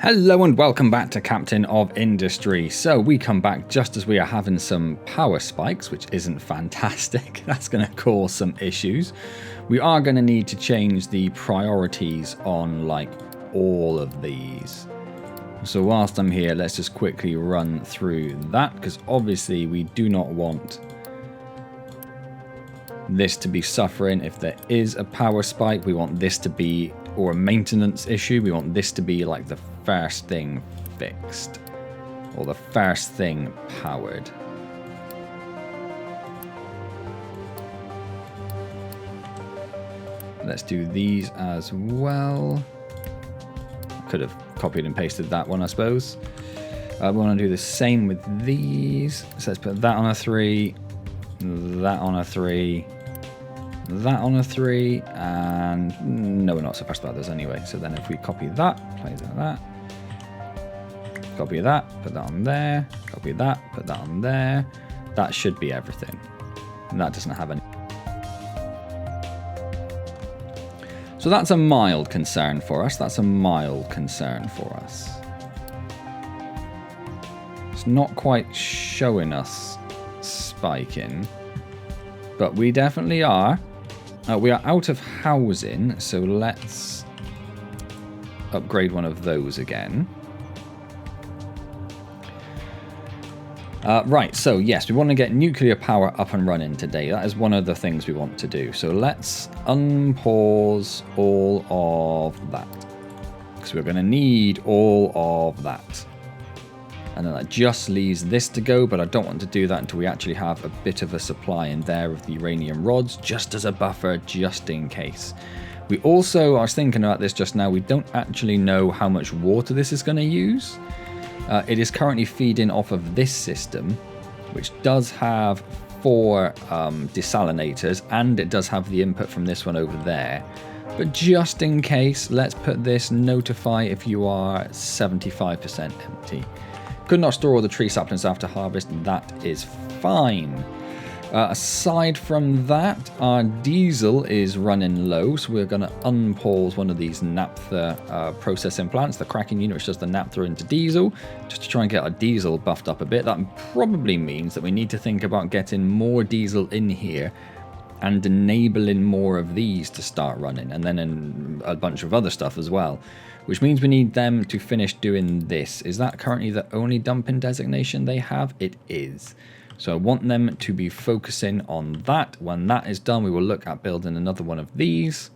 Hello and welcome back to Captain of Industry. So we come back just as we are having some power spikes, which isn't fantastic. That's going to cause some issues. We are going to need to change the priorities on like all of these. So whilst I'm here, let's just quickly run through that, because obviously we do not want this to be suffering if there is a power spike. We want this to be, or a maintenance issue, we want this to be like the first thing fixed, or the first thing powered. Let's do these as well. Could have copied and pasted that one, I suppose. We want to do the same with these. So let's put that on a 3, that on a 3, that on a 3, and no, we're not so fast about those anyway. So then if we copy that, place like that, copy that, put that on there, copy that, put that on there, that should be everything. And that doesn't have any. So that's a mild concern for us. That's a mild concern for us. It's not quite showing us spiking, but we definitely are. We are out of housing, so let's upgrade one of those again. Right, so yes, we want to get nuclear power up and running today. That is one of the things we want to do. So let's unpause all of that, because we're going to need all of that. And then that just leaves this to go, but I don't want to do that until we actually have a bit of a supply in there of the uranium rods, just as a buffer, just in case. We also, I was thinking about this just now, we don't actually know how much water this is going to use. It is currently feeding off of this system, which does have 4 desalinators, and it does have the input from this one over there. But just in case, let's put this notify if you are 75% empty. Could not store all the tree saplings after harvest. That is fine. Aside from that, our diesel is running low, so we're going to unpause one of these naphtha processing plants, the cracking unit, which does the naphtha into diesel, just to try and get our diesel buffed up a bit. That probably means that we need to think about getting more diesel in here and enabling more of these to start running, and then a bunch of other stuff as well, which means we need them to finish doing this. Is that currently the only dumping designation they have? It is. So I want them to be focusing on that. When that is done, we will look at building another one of these.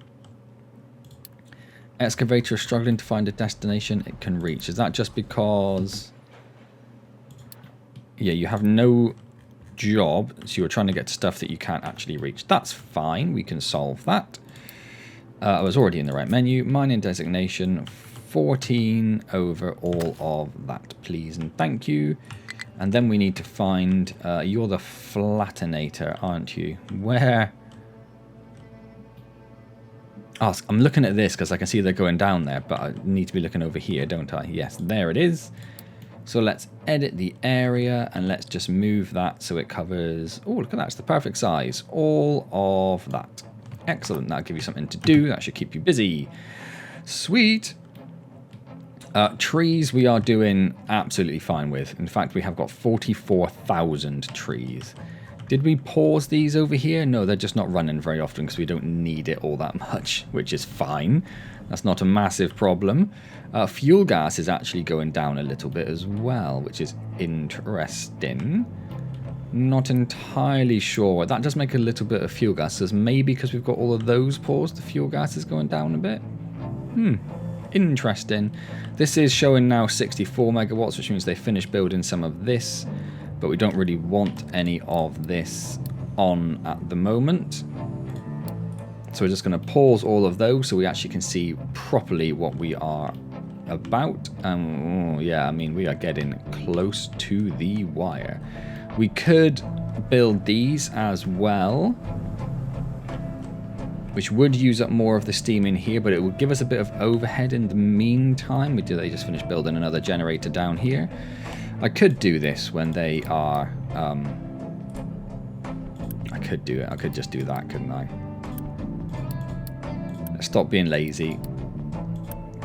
Excavator is struggling to find a destination it can reach. Is that just because... yeah, you have no job, so you're trying to get stuff that you can't actually reach. That's fine, we can solve that. I was already in the right menu. Mining designation, 14 over all of that, please and thank you. And then we need to find, you're the flattenator, aren't you? Where? Oh, I'm looking at this because I can see they're going down there, but I need to be looking over here, don't I? Yes, there it is. So let's edit the area and let's just move that so it covers, oh, look at that, it's the perfect size. All of that. Excellent, that'll give you something to do. That should keep you busy. Sweet. Trees we are doing absolutely fine with. In fact, we have got 44,000 trees. Did we pause these over here? No, they're just not running very often because we don't need it all that much, which is fine. That's not a massive problem. Fuel gas is actually going down a little bit as well, which is interesting. Not entirely sure. That does make a little bit of fuel gas. So maybe because we've got all of those paused, the fuel gas is going down a bit. Interesting. This is showing now 64 megawatts, which means they finished building some of this, but we don't really want any of this on at the moment. So we're just going to pause all of those so we actually can see properly what we are about. Yeah, I mean, we are getting close to the wire. We could build these as well, which would use up more of the steam in here, but it would give us a bit of overhead in the meantime. They just finished building another generator down here. I could do this when they are... I could do it. I could just do that, couldn't I? Let's stop being lazy.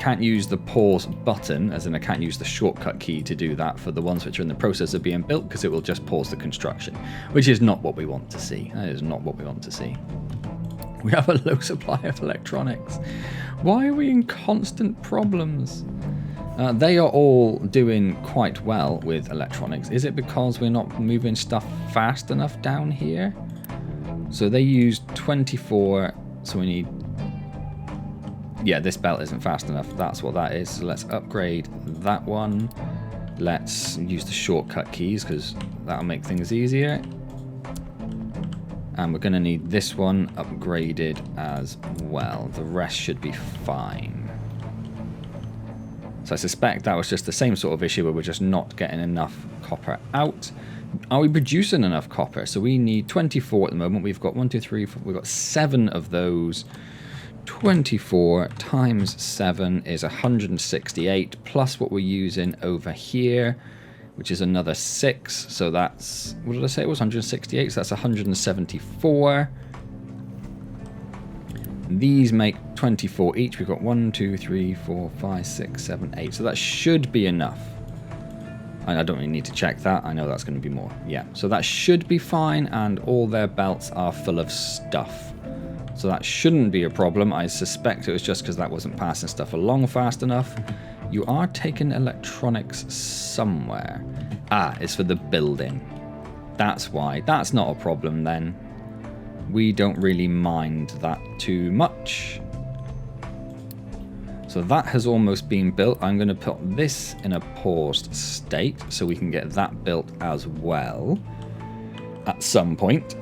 can't use the pause button, as in I can't use the shortcut key to do that for the ones which are in the process of being built, because it will just pause the construction, which is not what we want to see. That is not what we want to see. We have a low supply of electronics. Why are we in constant problems? They are all doing quite well with electronics. Is it because we're not moving stuff fast enough down here? So they use 24, so we need... Yeah, this belt isn't fast enough. That's what that is. So let's upgrade that one. Let's use the shortcut keys, because that'll make things easier. And we're going to need this one upgraded as well. The rest should be fine. So I suspect that was just the same sort of issue where we're just not getting enough copper out. Are we producing enough copper? So we need 24 at the moment. We've got 1, 2, 3, 4, we've got 7 of those. 24 times 7 is 168, plus what we're using over here, which is another 6. So that's, what did I say? It was 168, so that's 174. These make 24 each. We've got 1, 2, 3, 4, 5, 6, 7, 8. So that should be enough. I don't really need to check that. I know that's going to be more. Yeah, so that should be fine, and all their belts are full of stuff. So that shouldn't be a problem. I suspect it was just because that wasn't passing stuff along fast enough. You are taking electronics somewhere. Ah, it's for the building. That's why. That's not a problem then. We don't really mind that too much. So that has almost been built. I'm going to put this in a paused state so we can get that built as well at some point.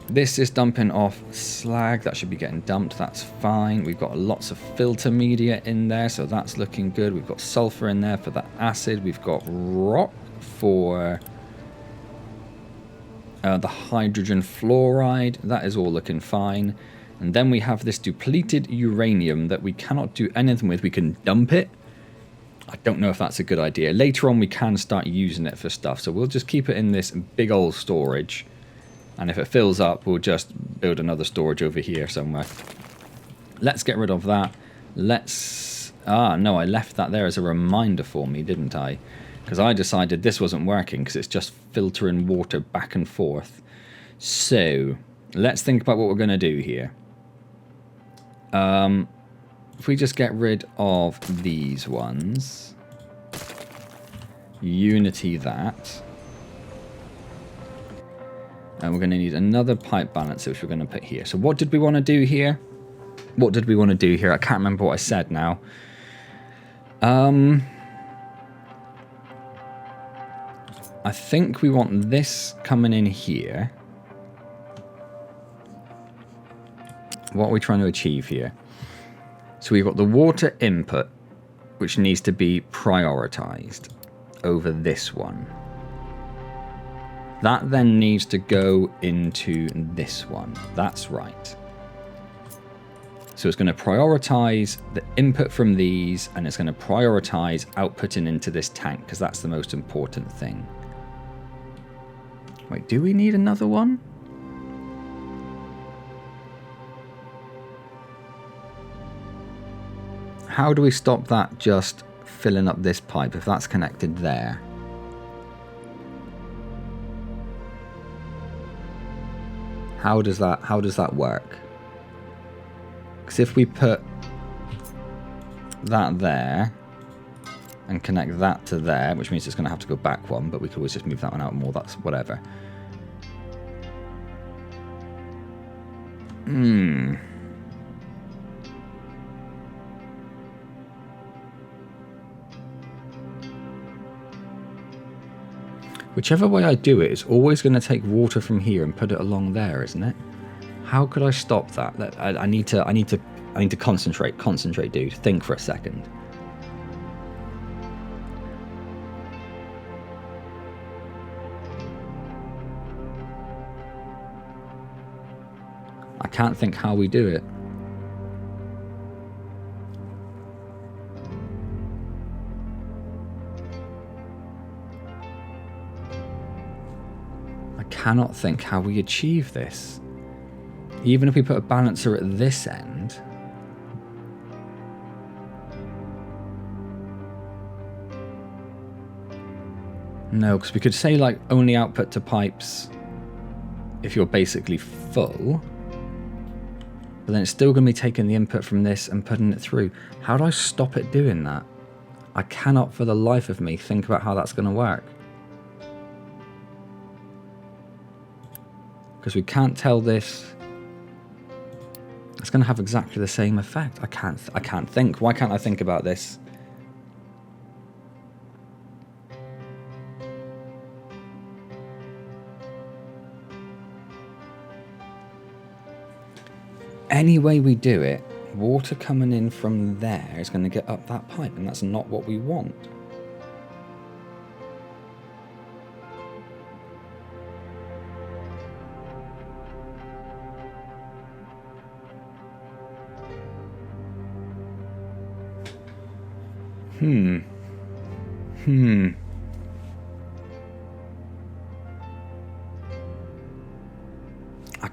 This is dumping off slag. That should be getting dumped. That's fine. We've got lots of filter media in there, so that's looking good. We've got sulfur in there for the acid. We've got rock for the hydrogen fluoride. That is all looking fine. And then we have this depleted uranium that we cannot do anything with. We can dump it. I don't know if that's a good idea. Later on we can start using it for stuff, so we'll just keep it in this big old storage. And if it fills up, we'll just build another storage over here somewhere. Let's get rid of that. Let's... Ah, no, I left that there as a reminder for me, didn't I? Because I decided this wasn't working because it's just filtering water back and forth. So, let's think about what we're going to do here. If we just get rid of these ones. Unity that. And we're going to need another pipe balancer, which we're going to put here. So what did we want to do here? What did we want to do here? I can't remember what I said now. I think we want this coming in here. What are we trying to achieve here? So we've got the water input, which needs to be prioritized over this one. That then needs to go into this one. That's right. So it's going to prioritize the input from these, and it's going to prioritize outputting into this tank, because that's the most important thing. Wait, do we need another one? How do we stop that just filling up this pipe if that's connected there? How does that work? Because if we put that there and connect that to there, which means it's going to have to go back one, but we could always just move that one out more, that's whatever. Whichever way I do it, it's always going to take water from here and put it along there, isn't it? How could I stop that? I need to concentrate. Concentrate, dude. Think for a second. I can't think how we do it. Cannot think how we achieve this. Even if we put a balancer at this end, No, because we could say like only output to pipes if you're basically full. But then it's still going to be taking the input from this and putting it through. How do I stop it doing that? I cannot for the life of me think about how that's going to work. Because we can't tell this. It's going to have exactly the same effect. I can't think. Why can't I think about this? Any way we do it, water coming in from there is going to get up that pipe, and that's not what we want.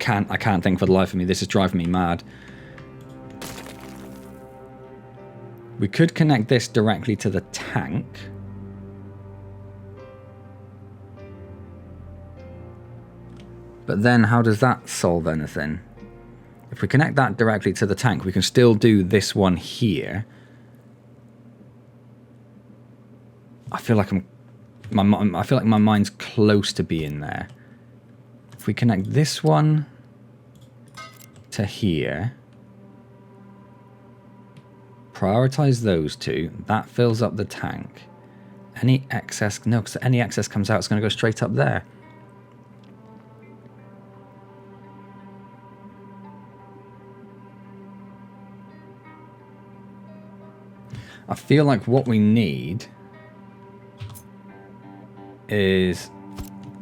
I can't think for the life of me. This is driving me mad. We could connect this directly to the tank. But then how does that solve anything? If we connect that directly to the tank, we can still do this one here. I feel like my mind's close to being there. If we connect this one to here, prioritize those two, that fills up the tank. Any excess, no, because any excess comes out, it's going to go straight up there. I feel like what we need is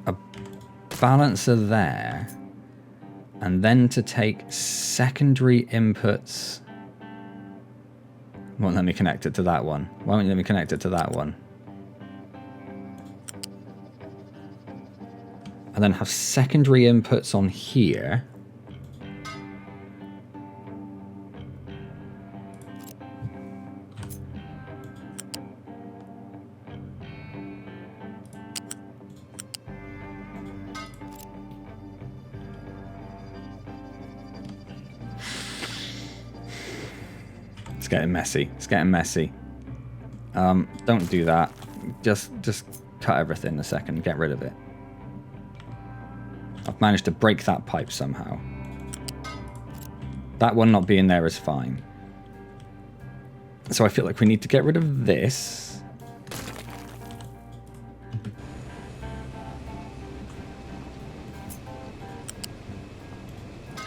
a balancer there, and then to take secondary inputs. Won't let me connect it to that one. Why won't you let me connect it to that one? And then have secondary inputs on here. Getting messy. It's getting messy. Don't do that. Just cut everything a second. Get rid of it. I've managed to break that pipe somehow. That one not being there is fine. So I feel like we need to get rid of this.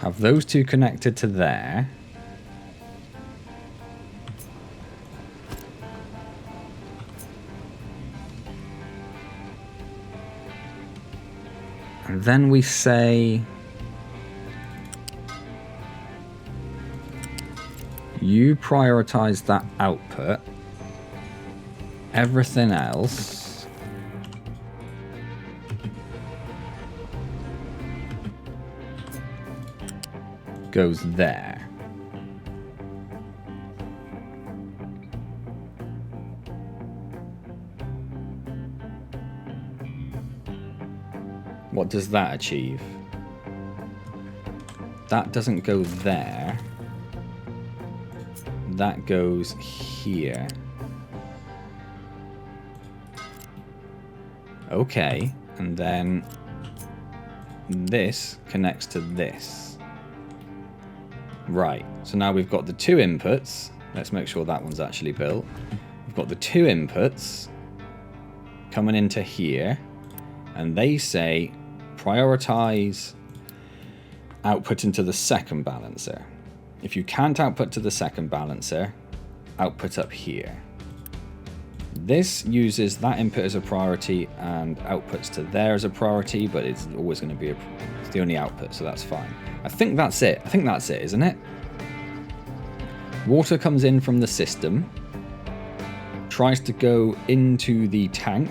Have those two connected to there. And then we say, you prioritize that output. Everything else goes there. What does that achieve? That doesn't go there. That goes here. Okay, and then this connects to this. Right, so now we've got the two inputs. Let's make sure that one's actually built. We've got the two inputs coming into here, and they say prioritize output into the second balancer. If you can't output to the second balancer, output up here. This uses that input as a priority and outputs to there as a priority, but it's always going to be it's the only output, so that's fine. I think that's it. I think that's it, isn't it? Water comes in from the system, tries to go into the tank.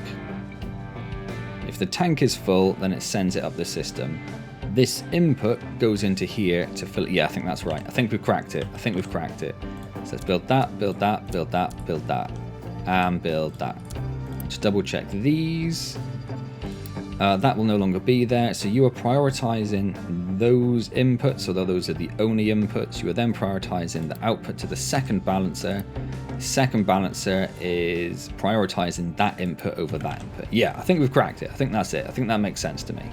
If the tank is full, then it sends it up the system. This input goes into here to fill it. Yeah, I think that's right. I think we've cracked it. I think we've cracked it. So let's build that, build that, build that, build that, and build that. Just double check these. That will no longer be there. So you are prioritizing those inputs, although those are the only inputs. You are then prioritizing the output to the second balancer. Second balancer is prioritizing that input over that input. Yeah, I think we've cracked it. I think that's it. I think that makes sense to me.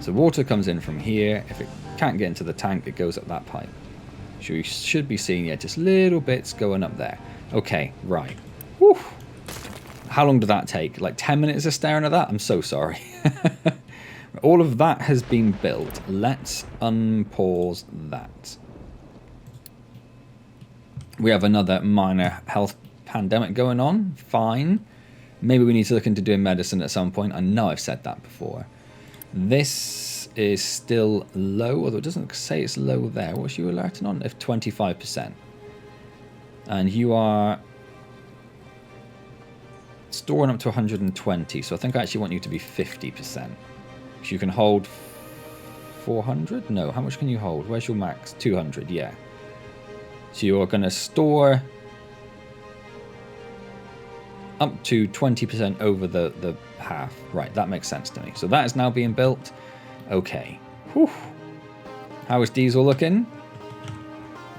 So water comes in from here. If it can't get into the tank, it goes up that pipe. So you should be seeing, yeah, just little bits going up there. Okay, right. Whew. How long did that take? Like 10 minutes of staring at that? I'm so sorry. All of that has been built. Let's unpause that. We have another minor health pandemic going on. Fine. Maybe we need to look into doing medicine at some point. I know I've said that before. This is still low, although it doesn't say it's low there. What's you alerting on? If 25%. And you are storing up to 120, so I think I actually want you to be 50%. So you can hold 400? No, how much can you hold? Where's your max? 200, yeah. So you are going to store up to 20% over the half. Right, that makes sense to me. So that is now being built. Okay. Whew. How is diesel looking?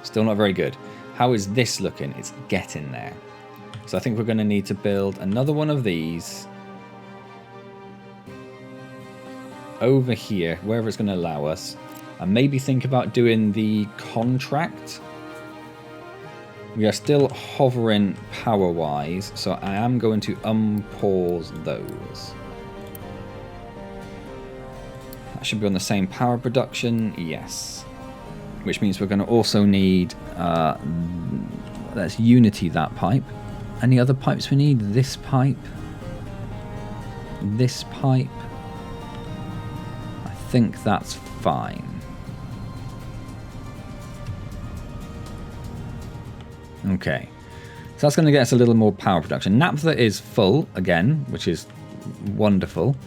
Still not very good. How is this looking? It's getting there. So I think we're going to need to build another one of these over here, wherever it's going to allow us. And maybe think about doing the contract. We are still hovering power-wise, so I am going to unpause those. That should be on the same power production, yes. Which means we're going to also need, let's unity that pipe. Any other pipes we need? This pipe. This pipe. I think that's fine. Okay. So that's going to get us a little more power production. Naphtha is full again, which is wonderful.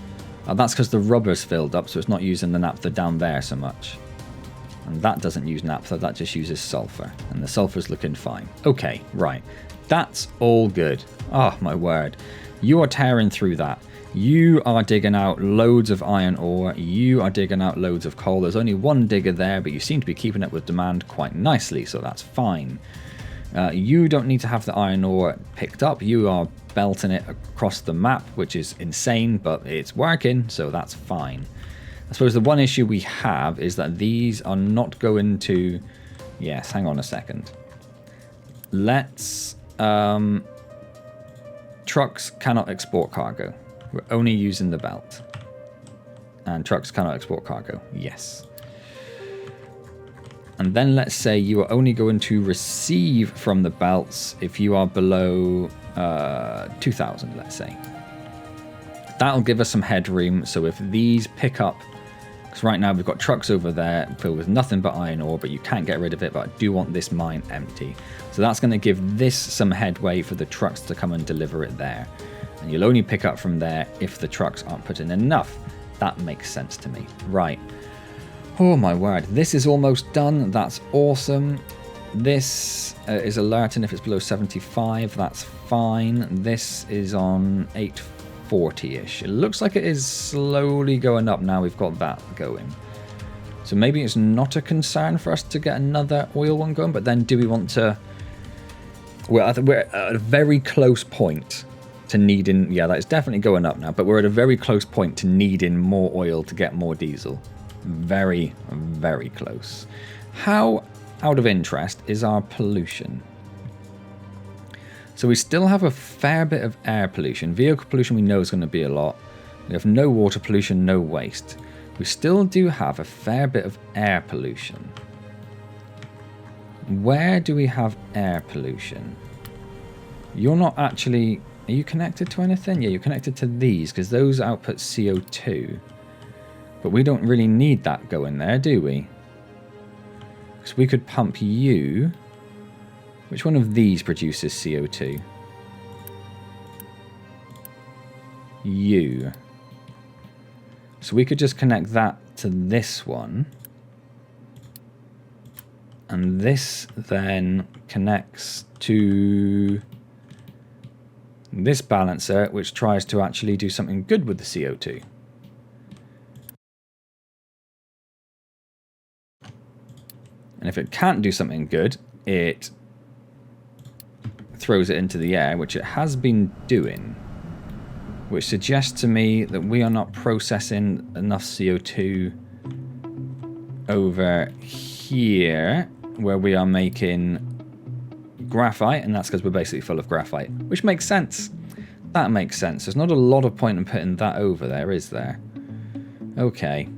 That's because the rubber's filled up, so it's not using the naphtha down there so much. And that doesn't use naphtha, that just uses sulfur. And the sulfur's looking fine. Okay, right. That's all good. Oh, my word. You are tearing through that. You are digging out loads of iron ore. You are digging out loads of coal. There's only one digger there, but you seem to be keeping up with demand quite nicely, so that's fine. You don't need to have the iron ore picked up. You are belting it across the map, which is insane, but it's working, so that's fine. I suppose the one issue we have is that these are not going to... Yes, hang on a second. Let's... Trucks cannot export cargo. We're only using the belt. And trucks cannot export cargo. Yes. And then let's say you are only going to receive from the belts if you are below 2,000, let's say. That'll give us some headroom. So if these pick up... Because right now we've got trucks over there filled with nothing but iron ore, but you can't get rid of it, but I do want this mine empty. So that's going to give this some headway for the trucks to come and deliver it there. And you'll only pick up from there if the trucks aren't putting in enough. That makes sense to me. Right. Oh my word. This is almost done. That's awesome. This is alerting if it's below 75. That's fine. This is on 840-ish. It looks like it is slowly going up now we've got that going. So maybe it's not a concern for us to get another oil one going, but then do we want to... We're at a very close point to needing... Yeah, that is definitely going up now, but we're at a very close point to needing more oil to get more diesel. Very, very close. How, out of interest, is our pollution? So we still have a fair bit of air pollution. Vehicle pollution we know is going to be a lot. We have no water pollution, no waste. We still do have a fair bit of air pollution. Where do we have air pollution? You're not actually... Are you connected to anything? Yeah, you're connected to these, because those output CO2. But we don't really need that going there, do we? Because we could pump you... Which one of these produces CO2? You. So we could just connect that to this one. And this then connects to this balancer, which tries to actually do something good with the CO2. And if it can't do something good, it throws it into the air, which it has been doing, which suggests to me that we are not processing enough CO2 over here, where we are making graphite, and that's because we're basically full of graphite, which makes sense. That makes sense. There's not a lot of point in putting that over there, is there? Okay.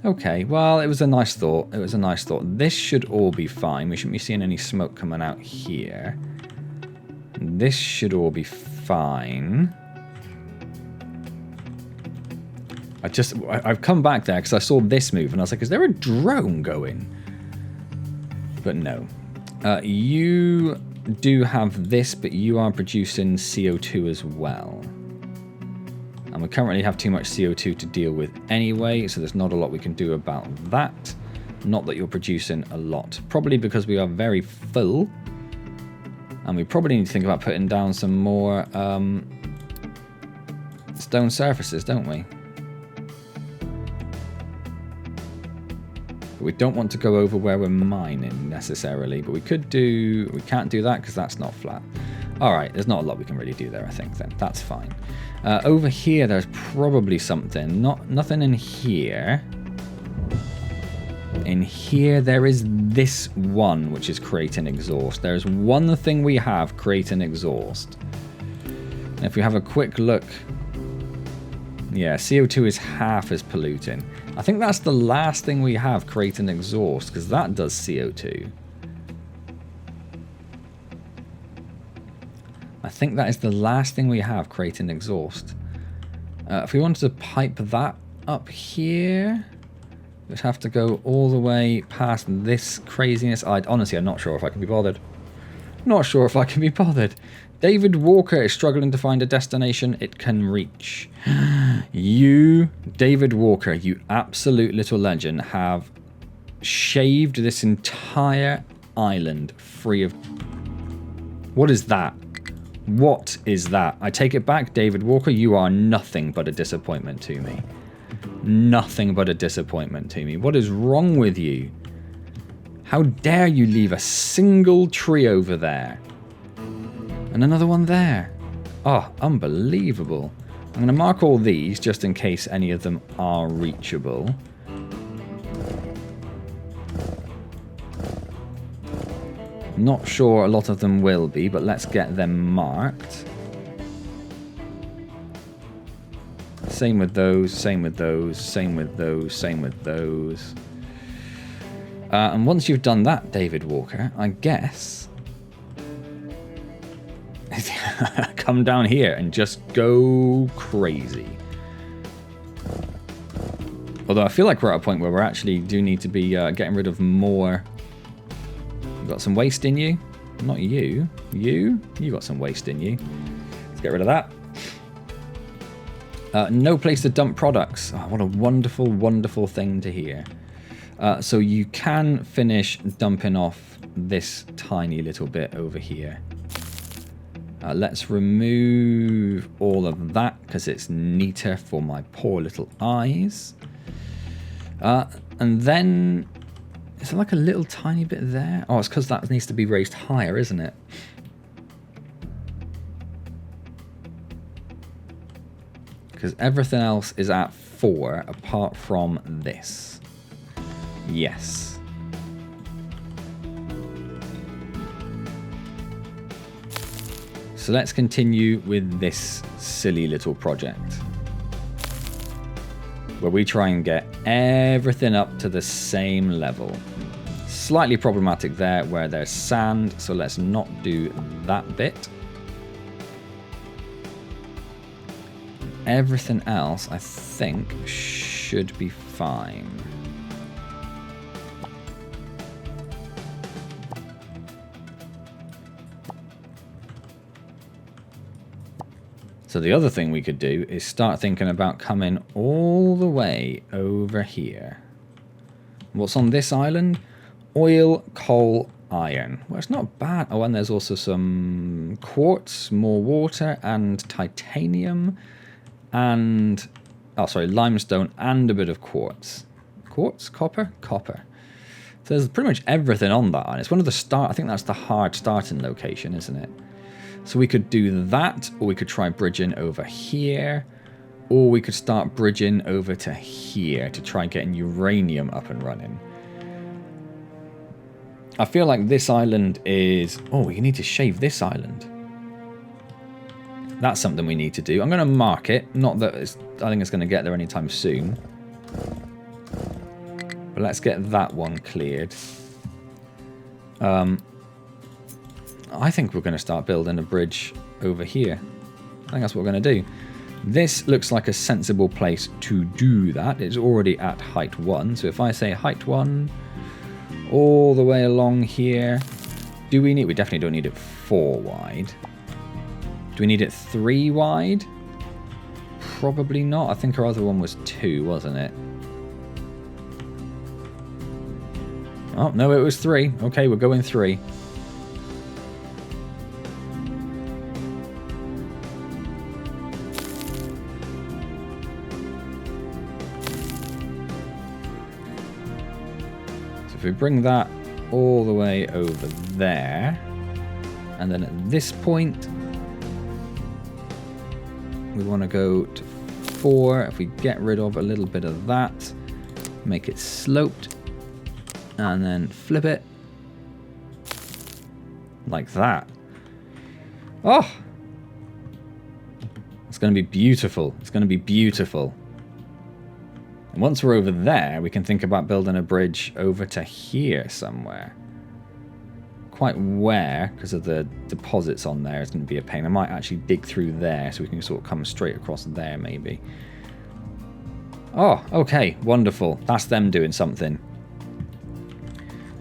Okay, well, it was a nice thought. It was a nice thought. This should all be fine. We shouldn't be seeing any smoke coming out here. This should all be fine. I've come back there because I saw this move and I was like, is there a drone going? But no. You do have this, but you are producing CO2 as well. And we currently have too much CO2 to deal with anyway, so there's not a lot we can do about that. Not that you're producing a lot. Probably because we are very full. And we probably need to think about putting down some more stone surfaces, don't we? But we don't want to go over where we're mining necessarily, but we can't do that because that's not flat. Alright, there's not a lot we can really do there, I think, then. That's fine. Over here, there's probably something. Nothing in here. In here, there is this one, which is creating exhaust. There's one thing we have creating exhaust. And if we have a quick look... Yeah, CO2 is half as polluting. I think that's the last thing we have creating exhaust, because that does CO2. I think that is the last thing we have creating exhaust. If we wanted to pipe that up here, we'd have to go all the way past this craziness. Honestly, I'm not sure if I can be bothered. Not sure if I can be bothered. David Walker is struggling to find a destination it can reach. You, David Walker, you absolute little legend, have shaved this entire island free of... What is that? What is that? I take it back, David Walker. You are nothing but a disappointment to me. Nothing but a disappointment to me. What is wrong with you? How dare you leave a single tree over there? And another one there. Oh, unbelievable. I'm going to mark all these just in case any of them are reachable. Not sure a lot of them will be, but let's get them marked. Same with those, same with those, same with those, same with those. And once you've done that, David Walker, I guess... come down here and just go crazy. Although I feel like we're at a point where we actually do need to be getting rid of more... You've got some waste in you. Not you. You got some waste in you. Let's get rid of that. No place to dump products. Oh, what a wonderful, wonderful thing to hear. So you can finish dumping off this tiny little bit over here. Let's remove all of that because it's neater for my poor little eyes. And then... Is there like a little tiny bit there? Oh, it's because that needs to be raised higher, isn't it? Because everything else is at 4 apart from this. Yes. So let's continue with this silly little project, where we try and get everything up to the same level. Slightly problematic there where there's sand, so let's not do that bit. Everything else, I think, should be fine. So the other thing we could do is start thinking about coming all the way over here. What's on this island? Oil, coal, iron. Well, it's not bad. Oh, and there's also some quartz, more water, and titanium, and... Oh, sorry, limestone, and a bit of quartz. Quartz? Copper? Copper. So there's pretty much everything on that island. It's one of the start... I think that's the hard starting location, isn't it? So we could do that, or we could try bridging over here, or we could start bridging over to here to try getting uranium up and running. I feel like this island is... Oh, you need to shave this island. That's something we need to do. I'm going to mark it. Not that it's... I think it's going to get there anytime soon. But let's get that one cleared. I think we're going to start building a bridge over here. I think that's what we're going to do. This looks like a sensible place to do that. It's already at height 1. So if I say height 1... all the way along here. Do we need... We definitely don't need it 4 wide. Do we need it 3 wide? Probably not. I think our other one was 2, wasn't it? Oh, no, it was 3. Okay, we're going 3. We bring that all the way over there, and then at this point we want to go to 4. If we get rid of a little bit of that, make it sloped, and then flip it like that. Oh, it's going to be beautiful. It's going to be beautiful. And once we're over there, we can think about building a bridge over to here somewhere. Quite where, because of the deposits on there, is going to be a pain. I might actually dig through there so we can sort of come straight across there, maybe. Oh, okay, wonderful. That's them doing something.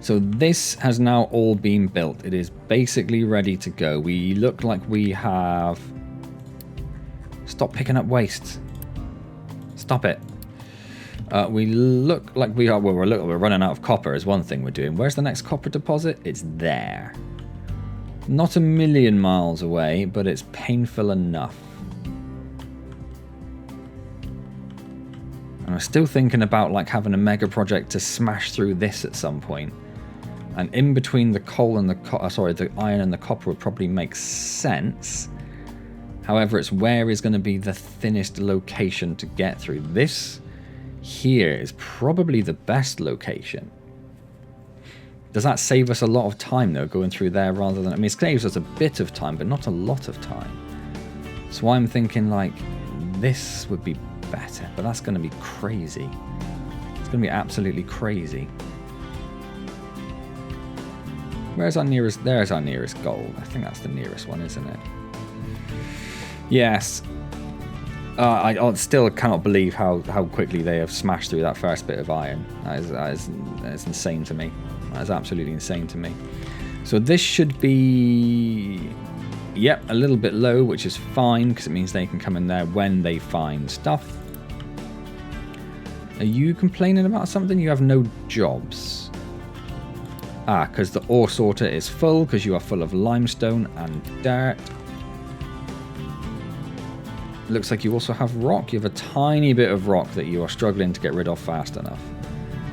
So this has now all been built. It is basically ready to go. We look like we have... Stop picking up waste. Stop it. We look like we are... Well, we're running out of copper is one thing we're doing. Where's the next copper deposit? It's there. Not a million miles away, but it's painful enough. And I'm still thinking about like having a mega project to smash through this at some point. And in between the coal and the the iron and the copper would probably make sense. However, it's where is going to be the thinnest location to get through. This here is probably the best location. Does that save us a lot of time though, going through there rather than... I mean, it saves us a bit of time, but not a lot of time. So I'm thinking like this would be better, but that's going to be crazy. It's going to be absolutely crazy. Where's our nearest... There's our nearest goal. I think that's the nearest one, isn't it? Yes. I still cannot believe how quickly they have smashed through that first bit of iron. That is insane to me. That is absolutely insane to me. So this should be... Yep, a little bit low, which is fine, because it means they can come in there when they find stuff. Are you complaining about something? You have no jobs. Ah, because the ore sorter is full, because you are full of limestone and dirt. Looks like you also have rock. You have a tiny bit of rock that you are struggling to get rid of fast enough.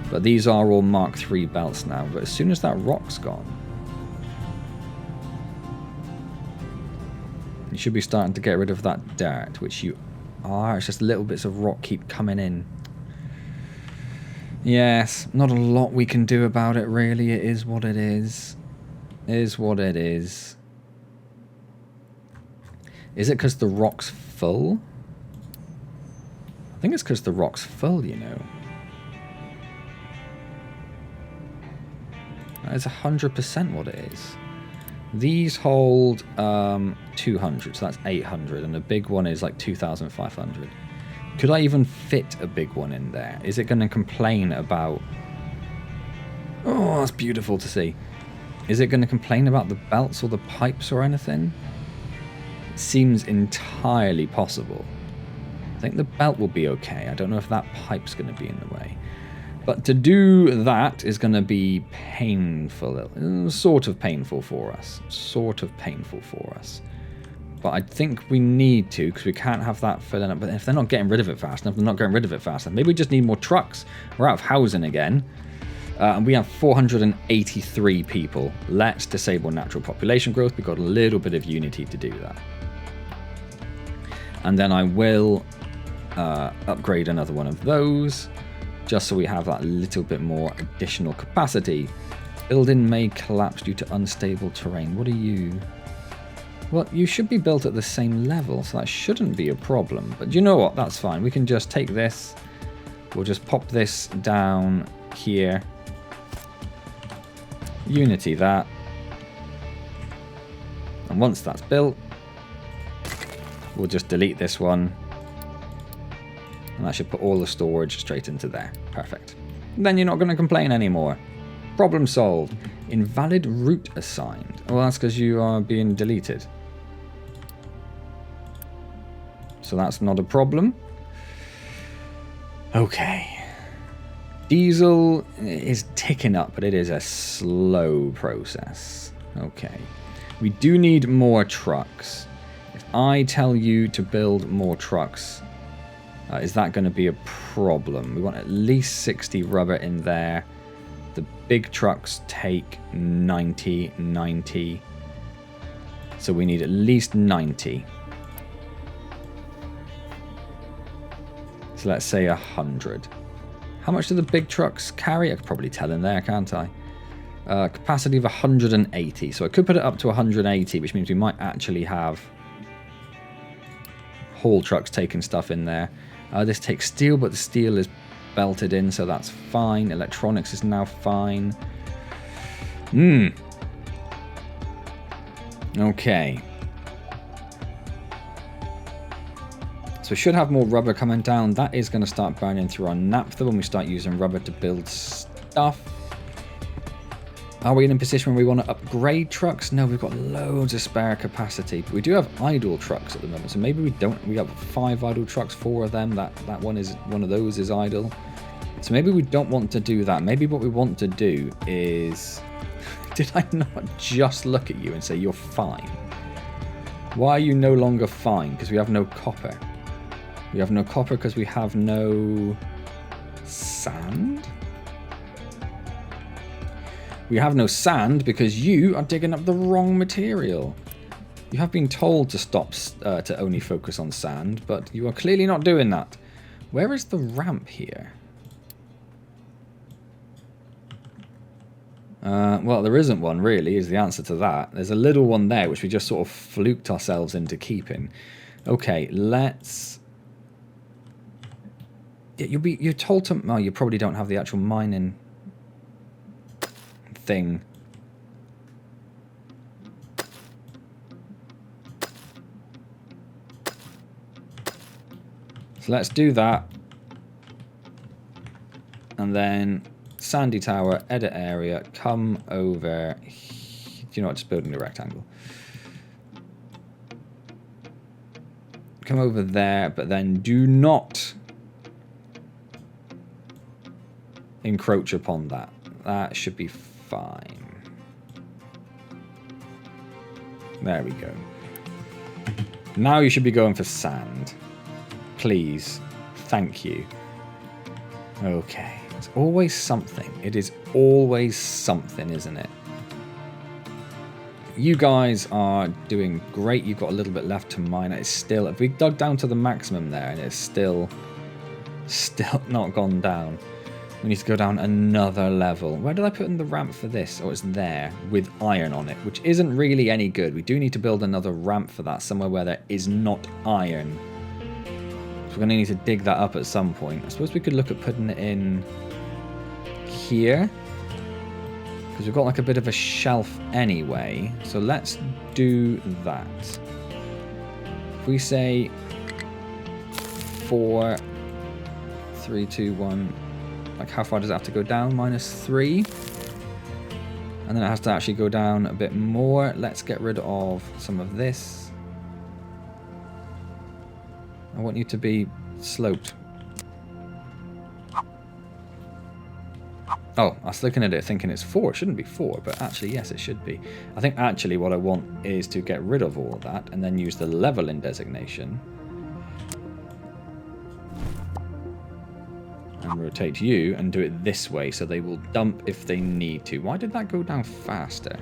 But these are all Mark III belts now. But as soon as that rock's gone, you should be starting to get rid of that dirt, which you are. It's just little bits of rock keep coming in. Yes, not a lot we can do about it, really. It is what it is. It is what it is. Is it because the rock's full? I think it's because the rock's full, you know. That is 100% what it is. These hold 200, so that's 800, and a big one is like 2,500. Could I even fit a big one in there? Is it going to complain about... Oh, that's beautiful to see. Is it going to complain about the belts or the pipes or anything? It seems entirely possible. I think the belt will be okay. I don't know if that pipe's going to be in the way. But to do that is going to be painful. Sort of painful for us. Sort of painful for us. But I think we need to, because we can't have that filling up. But if they're not getting rid of it fast enough, they're not getting rid of it fast enough. Maybe we just need more trucks. We're out of housing again. And we have 483 people. Let's disable natural population growth. We've got a little bit of unity to do that. And then I will upgrade another one of those, just so we have that little bit more additional capacity. Building may collapse due to unstable terrain. What are you? Well, you should be built at the same level, so that shouldn't be a problem. But you know what? That's fine. We can just take this. We'll just pop this down here. Unity that. And once that's built, we'll just delete this one. And that should put all the storage straight into there. Perfect. And then you're not going to complain anymore. Problem solved. Invalid route assigned. Well, that's because you are being deleted. So that's not a problem. Okay. Diesel is ticking up, but it is a slow process. Okay. We do need more trucks. If I tell you to build more trucks, is that going to be a problem? We want at least 60 rubber in there. The big trucks take 90. So we need at least 90. So let's say 100. How much do the big trucks carry? I could probably tell in there, can't I? Capacity of 180. So I could put it up to 180, which means we might actually have haul trucks taking stuff in there. This takes steel, but the steel is belted in, so that's fine. Electronics is now fine. Okay. So we should have more rubber coming down. That is going to start burning through our naphtha when we start using rubber to build stuff. Are we in a position where we want to upgrade trucks? No, we've got loads of spare capacity. But we do have idle trucks at the moment. So maybe we don't. We have 5 idle trucks, 4 of them. That one of those is idle. So maybe we don't want to do that. Maybe what we want to do is... Did I not just look at you and say you're fine? Why are you no longer fine? Because we have no copper. We have no copper because we have no sand. We have no sand because you are digging up the wrong material. You have been told to stop, to only focus on sand, but you are clearly not doing that. Where is the ramp here? Well, there isn't one really, is the answer to that. There's a little one there, which we just sort of fluked ourselves into keeping. Okay, let's... Yeah, you're told to... Oh, you probably don't have the actual mining thing. So let's do that. And then Sandy Tower, edit area, come over. Do you know what? Just building a rectangle. Come over there, but then do not encroach upon that. That should be fine. There we go. Now you should be going for sand. Please. Thank you. Okay. It's always something. It is always something, isn't it? You guys are doing great. You've got a little bit left to mine. It's still... If we dug down to the maximum there and it's still not gone down. We need to go down another level. Where did I put in the ramp for this? Oh, it's there with iron on it, which isn't really any good. We do need to build another ramp for that somewhere where there is not iron. So we're going to need to dig that up at some point. I suppose we could look at putting it in here. Because we've got like a bit of a shelf anyway. So let's do that. If we say 4, 3, 2, 1... Like, how far does it have to go down? -3. And then it has to actually go down a bit more. Let's get rid of some of this. I want you to be sloped. Oh, I was looking at it thinking it's 4. It shouldn't be 4, but actually, yes, it should be. I think actually what I want is to get rid of all of that and then use the leveling designation. And rotate you and do it this way so they will dump if they need to. Why did that go down faster?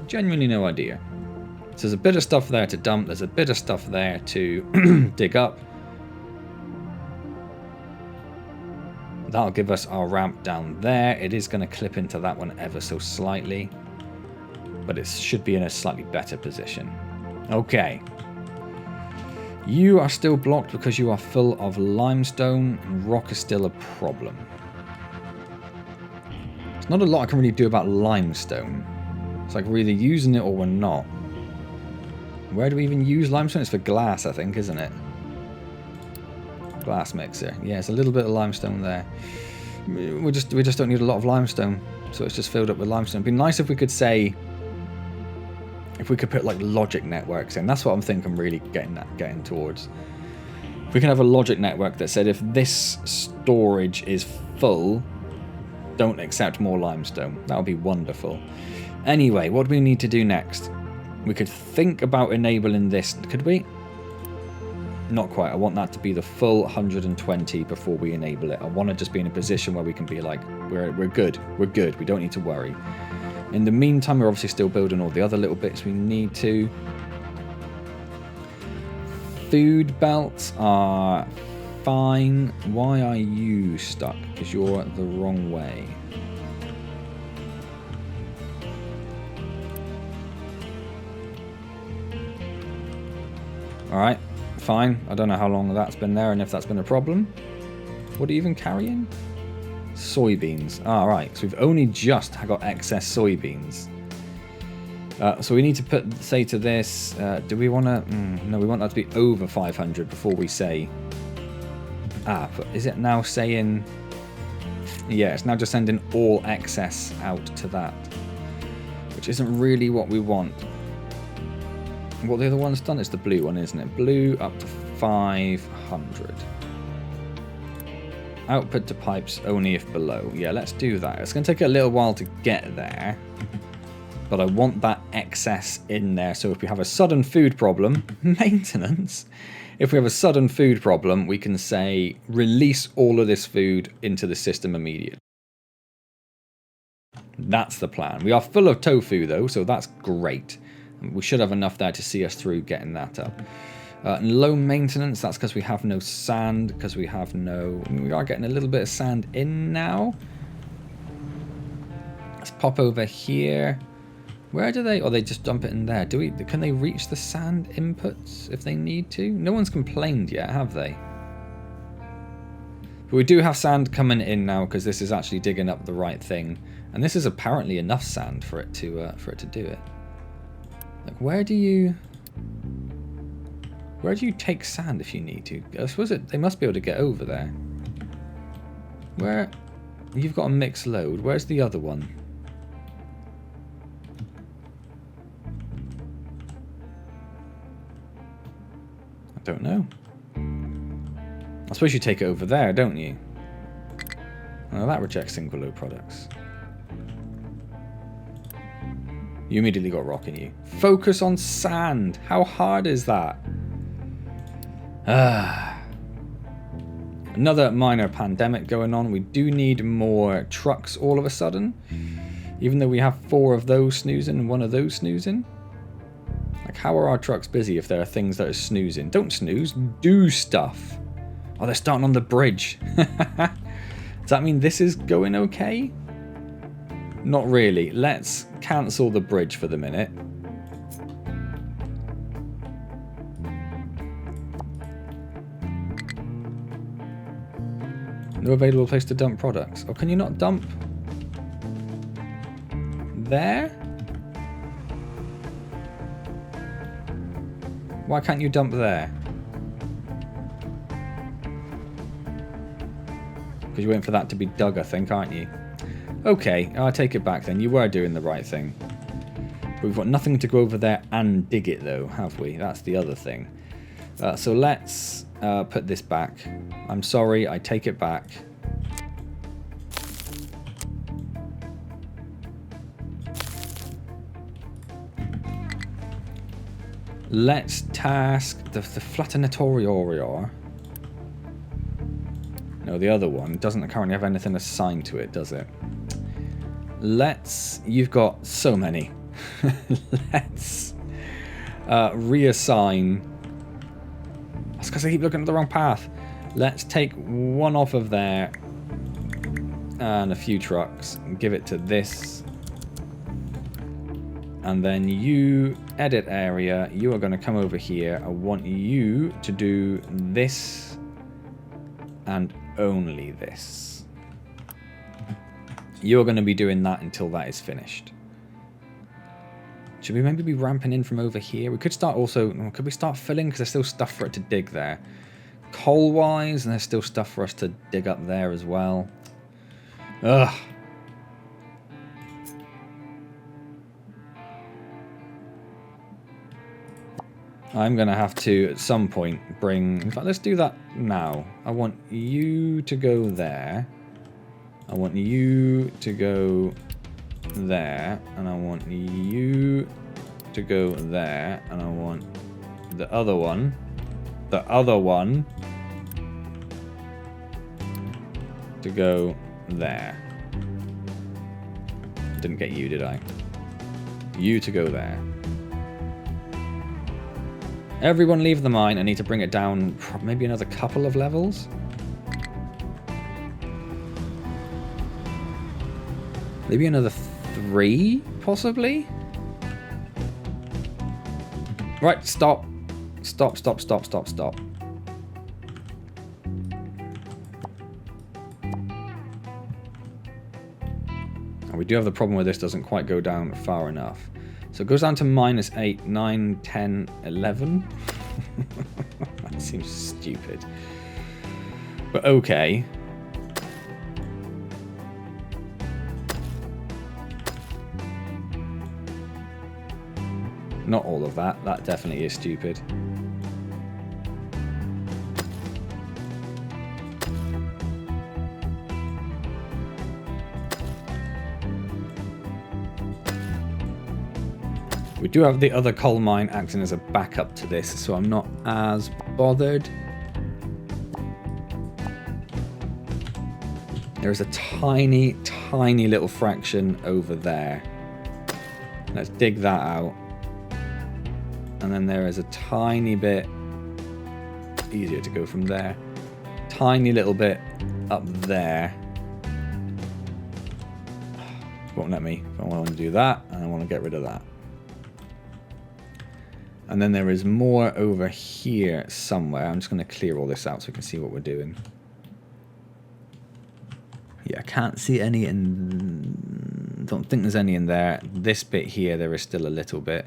Genuinely no idea. So there's a bit of stuff there to dump. There's a bit of stuff there to dig up. That'll give us our ramp down there. It is going to clip into that one ever so slightly. But it should be in a slightly better position. Okay. You are still blocked because you are full of limestone, and rock is still a problem. There's not a lot I can really do about limestone. It's like we're either using it or we're not. Where do we even use limestone? It's for glass, I think, isn't it? Glass mixer. Yeah, it's a little bit of limestone there. We just don't need a lot of limestone, so it's just filled up with limestone. It'd be nice if we could say, if we could put like logic networks in. That's what I'm thinking. I'm really getting towards. If we can have a logic network that said if this storage is full, don't accept more limestone. That would be wonderful. Anyway, what do we need to do next? We could think about enabling this. Could we? Not quite. I want that to be the full 120 before we enable it. I want to just be in a position where we can be like, we're good. We're good. We don't need to worry. In the meantime, we're obviously still building all the other little bits we need to. Food belts are fine. Why are you stuck? Because you're the wrong way. Alright, fine. I don't know how long that's been there and if that's been a problem. What are you even carrying? Soybeans. Alright, so we've only just got excess soybeans. So we need to say to this, do we want to... no, we want that to be over 500 before we say... but is it now saying... Yeah, it's now just sending all excess out to that. Which isn't really what we want. What the other one's done? It's the blue one, isn't it? Blue up to 500. Output to pipes only if below. Yeah, let's do that. It's going to take a little while to get there. But I want that excess in there. So if we have a sudden food problem, maintenance. If we have a sudden food problem, we can say release all of this food into the system immediately. That's the plan. We are full of tofu though, so that's great. We should have enough there to see us through getting that up. Low maintenance, that's because we have no sand, because we have no... We are getting a little bit of sand in now. Let's pop over here. Where do they... Oh, they just dump it in there. Can they reach the sand inputs if they need to? No one's complained yet, have they? But we do have sand coming in now because this is actually digging up the right thing. And this is apparently enough sand for it to do it. Like, where do you take sand if you need to? I suppose they must be able to get over there. Where? You've got a mixed load. Where's the other one? I don't know. I suppose you take it over there, don't you? Oh, that rejects single load products. You immediately got rock in you. Focus on sand. How hard is that? Another minor pandemic going on. We do need more trucks all of a sudden. Even though we have 4 of those snoozing and 1 of those snoozing. Like, how are our trucks busy if there are things that are snoozing? Don't snooze. Do stuff. Oh, they're starting on the bridge. Does that mean this is going okay? Not really. Let's cancel the bridge for the minute. No available place to dump products. Oh, can you not dump there? Why can't you dump there? Because you're waiting for that to be dug, I think, aren't you? Okay, I'll take it back then. You were doing the right thing. But we've got nothing to go over there and dig it, though, have we? That's the other thing. So let's put this back. I'm sorry, I take it back. Let's task the Flatinatorior. No, the other one doesn't currently have anything assigned to it, does it? You've got so many. Let's reassign. That's because I keep looking at the wrong path. Let's take one off of there and a few trucks and give it to this. And then you, edit area, you are going to come over here. I want you to do this and only this. You're going to be doing that until that is finished. Should we maybe be ramping in from over here? We could start also... Could we start filling? Because there's still stuff for it to dig there. Coal-wise, and there's still stuff for us to dig up there as well. Ugh. I'm going to have to, at some point, bring... In fact, let's do that now. I want you to go there. I want you to go there. And I want you to go there. And I want the other one. The other one to go there. Didn't get you, did I? You to go there. Everyone leave the mine. I need to bring it down maybe another couple of levels. Maybe another 3, possibly? Right, stop. Stop, stop, stop, stop, stop. And we do have the problem where this doesn't quite go down far enough. So it goes down to -8, 9, 10, 11. That seems stupid. But okay. Not all of that. That definitely is stupid. We do have the other coal mine acting as a backup to this, so I'm not as bothered. There's a tiny, tiny little fraction over there. Let's dig that out. And then there is a tiny bit, easier to go from there, tiny little bit up there. Won't let me. I want to do that, and I want to get rid of that. And then there is more over here somewhere. I'm just going to clear all this out so we can see what we're doing. Yeah, I can't see any in... Don't think there's any in there. This bit here, there is still a little bit.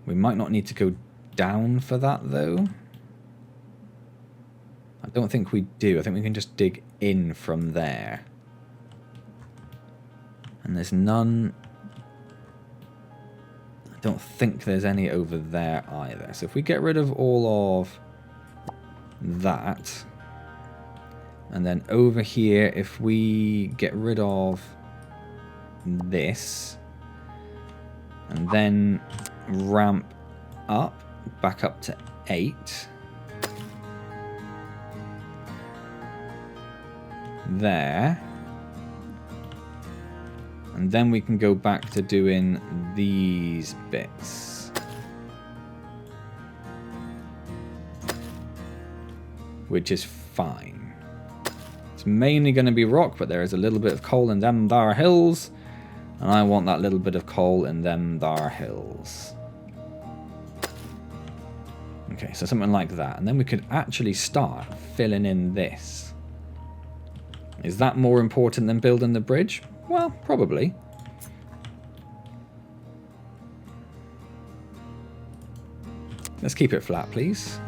We might not need to go down for that, though. I don't think we do. I think we can just dig in from there. And there's none... I don't think there's any over there either. So if we get rid of all of that, and then over here, if we get rid of this, and then ramp up, back up to 8. There. And then we can go back to doing these bits. Which is fine. It's mainly going to be rock, but there is a little bit of coal in them thar hills. And I want that little bit of coal in them thar hills. Okay, so something like that. And then we could actually start filling in this. Is that more important than building the bridge? Well, probably. Let's keep it flat, please.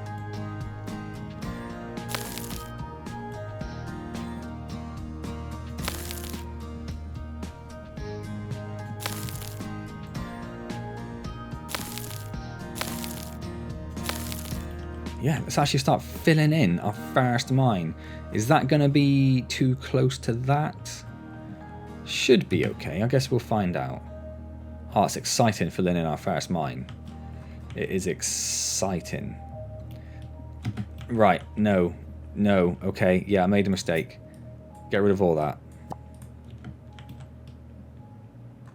Yeah, let's actually start filling in our first mine. Is that going to be too close to that? Should be okay. I guess we'll find out. Oh, it's exciting filling in our first mine. It is exciting. Right, no. No, okay, yeah, I made a mistake. Get rid of all that.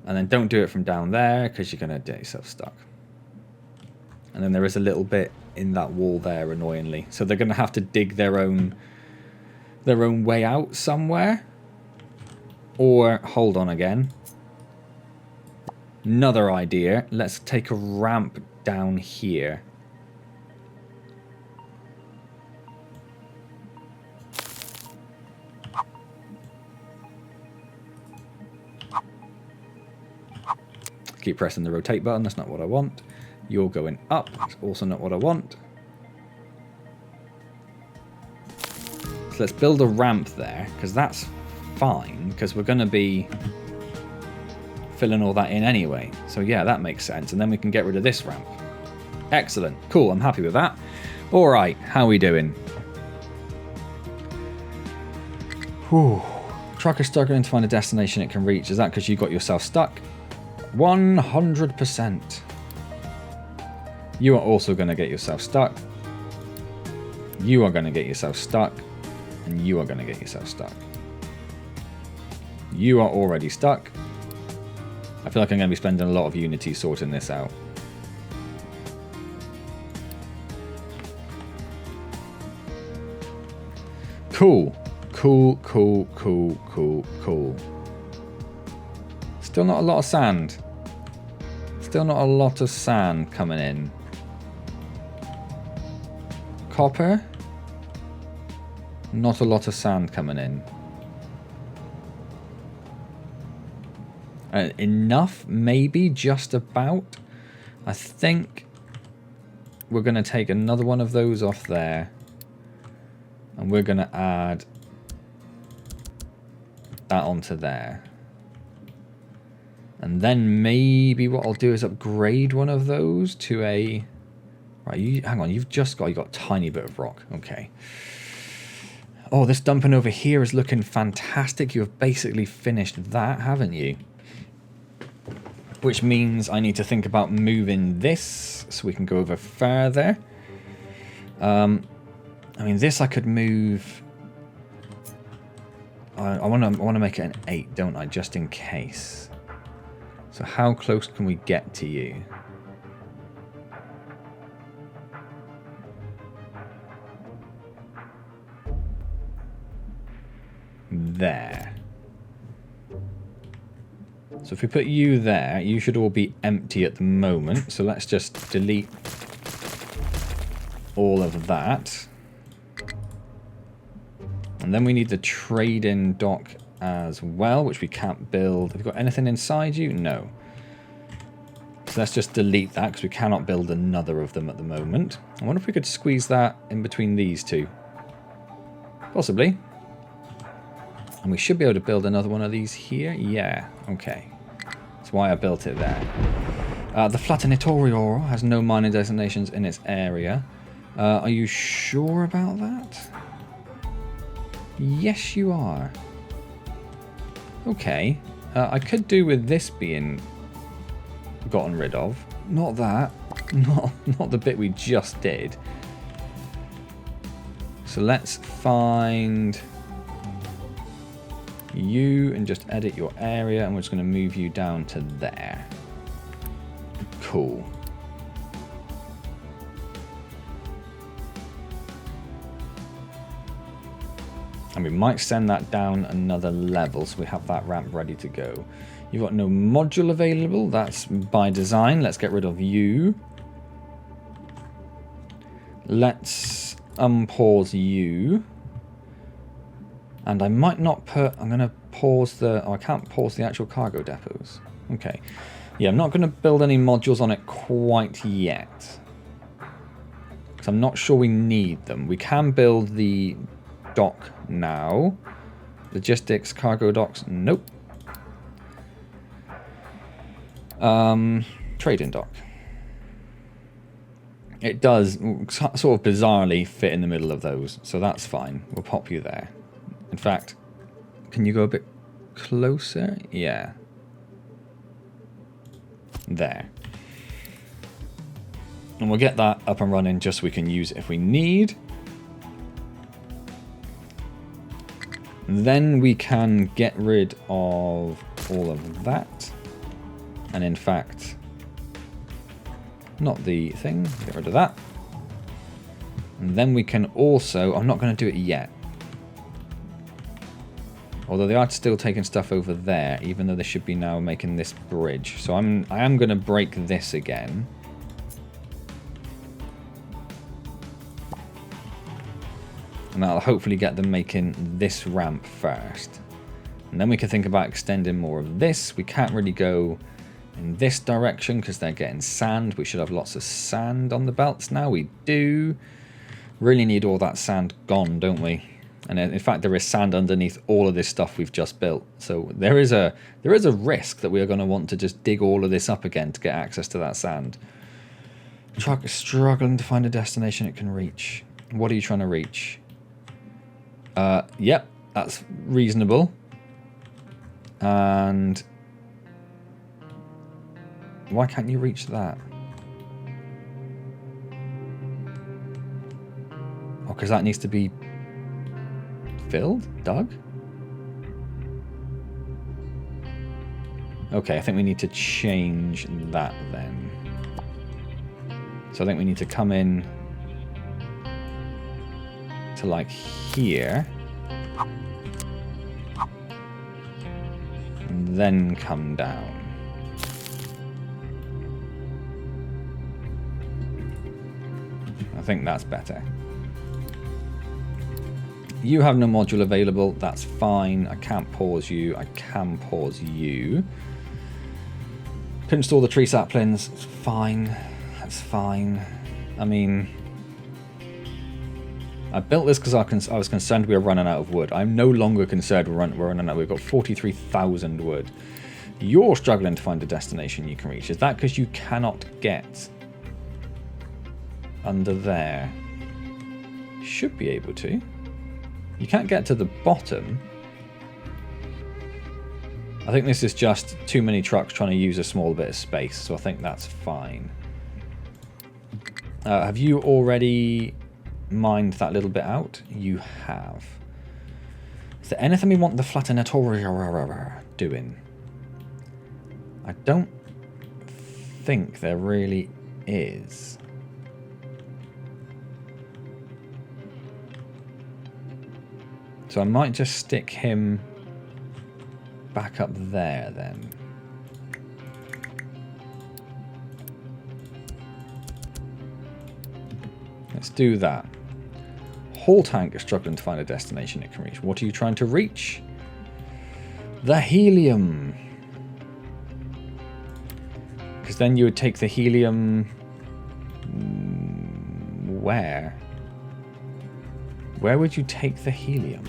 And then don't do it from down there, because you're going to get yourself stuck. And then there is a little bit in that wall there, annoyingly. So they're going to have to dig their own way out somewhere. Or, hold on again. Another idea. Let's take a ramp down here. Keep pressing the rotate button. That's not what I want. You're going up. That's also not what I want. So let's build a ramp there, because that's fine, because we're going to be filling all that in anyway. So yeah, that makes sense. And then we can get rid of this ramp. Excellent. Cool. I'm happy with that. All right. How are we doing? Whew. Truck is struggling to find a destination it can reach. Is that because you got yourself stuck? 100%. You are also going to get yourself stuck. You are going to get yourself stuck. And you are going to get yourself stuck. You are already stuck. I feel like I'm going to be spending a lot of Unity sorting this out. Cool. Cool, cool, cool, cool, cool. Still not a lot of sand. Still not a lot of sand coming in. Copper. Not a lot of sand coming in. Enough, maybe, just about. I think we're going to take another one of those off there. And we're going to add that onto there. And then maybe what I'll do is upgrade one of those to a... Right, hang on, you've got a tiny bit of rock. Okay. Oh, this dumping over here is looking fantastic. You have basically finished that, haven't you? Which means I need to think about moving this so we can go over further. I mean, this I could move... I want to make it an 8, don't I? Just in case. So how close can we get to you? There. So if we put you there, you should all be empty at the moment. So let's just delete all of that. And then we need the trade-in dock as well, which we can't build. Have you got anything inside you? No. So let's just delete that because we cannot build another of them at the moment. I wonder if we could squeeze that in between these two. Possibly. And we should be able to build another one of these here. Yeah, okay. That's why I built it there. The Flattenitorio has no mining designations in its area. Are you sure about that? Yes, you are. Okay. I could do with this being gotten rid of. Not that. Not the bit we just did. So let's find you and just edit your area, and we're just going to move you down to there. Cool. And we might send that down another level so we have that ramp ready to go. You've got no module available. That's by design. Let's get rid of you. Let's unpause you. And I might not put... I'm going to pause the... Oh, I can't pause the actual cargo depots. Okay. Yeah, I'm not going to build any modules on it quite yet. Because I'm not sure we need them. We can build the dock now. Logistics, cargo docks, nope. Trading dock. It does sort of bizarrely fit in the middle of those, so that's fine. We'll pop you there. In fact, can you go a bit closer? Yeah. There. And we'll get that up and running just so we can use it if we need. Then we can get rid of all of that. And in fact, not the thing, get rid of that. And then we can also, I'm not going to do it yet. Although they are still taking stuff over there, even though they should be now making this bridge. So I am going to break this again. And that'll hopefully get them making this ramp first. And then we can think about extending more of this. We can't really go in this direction because they're getting sand. We should have lots of sand on the belts now. We do. Really need all that sand gone, don't we? And in fact, there is sand underneath all of this stuff we've just built. So there is a risk that we are going to want to just dig all of this up again to get access to that sand. Truck is struggling to find a destination it can reach. What are you trying to reach? Yep, that's reasonable. And why can't you reach that? Oh, because that needs to be filled? Dug? Okay, I think we need to change that then. So I think we need to come in to like here. And then come down. I think that's better. You have no module available. That's fine. I can't pause you. I can pause you. Can install the tree saplings. It's fine. That's fine. I mean, I built this because I was concerned we were running out of wood. I'm no longer concerned we're running out. We've got 43,000 wood. You're struggling to find a destination you can reach. Is that because you cannot get under there? You should be able to. You can't get to the bottom. I think this is just too many trucks trying to use a small bit of space, so I think that's fine. Have you already mined that little bit out? You have. Is there anything we want the Flattenatorial doing? I don't think there really is. So I might just stick him back up there then. Let's do that. Whole tank is struggling to find a destination it can reach. What are you trying to reach? The helium. Because then you would take the helium... Where? Where would you take the helium?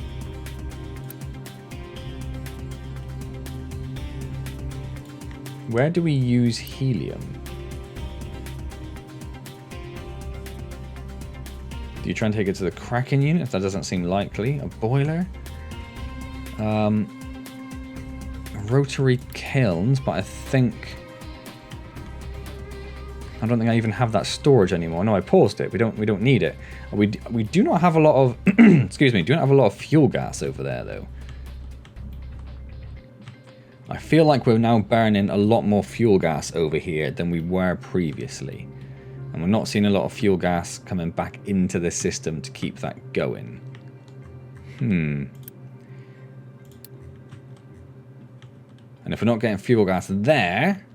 Where do we use helium? Do you try and take it to the Kraken unit? That doesn't seem likely. A boiler? Rotary kilns, but I don't think I even have that storage anymore. No, I paused it. We don't need it. We do not have a lot of excuse me, do not have a lot of fuel gas over there though. I feel like we're now burning a lot more fuel gas over here than we were previously. And we're not seeing a lot of fuel gas coming back into the system to keep that going. And if we're not getting fuel gas there,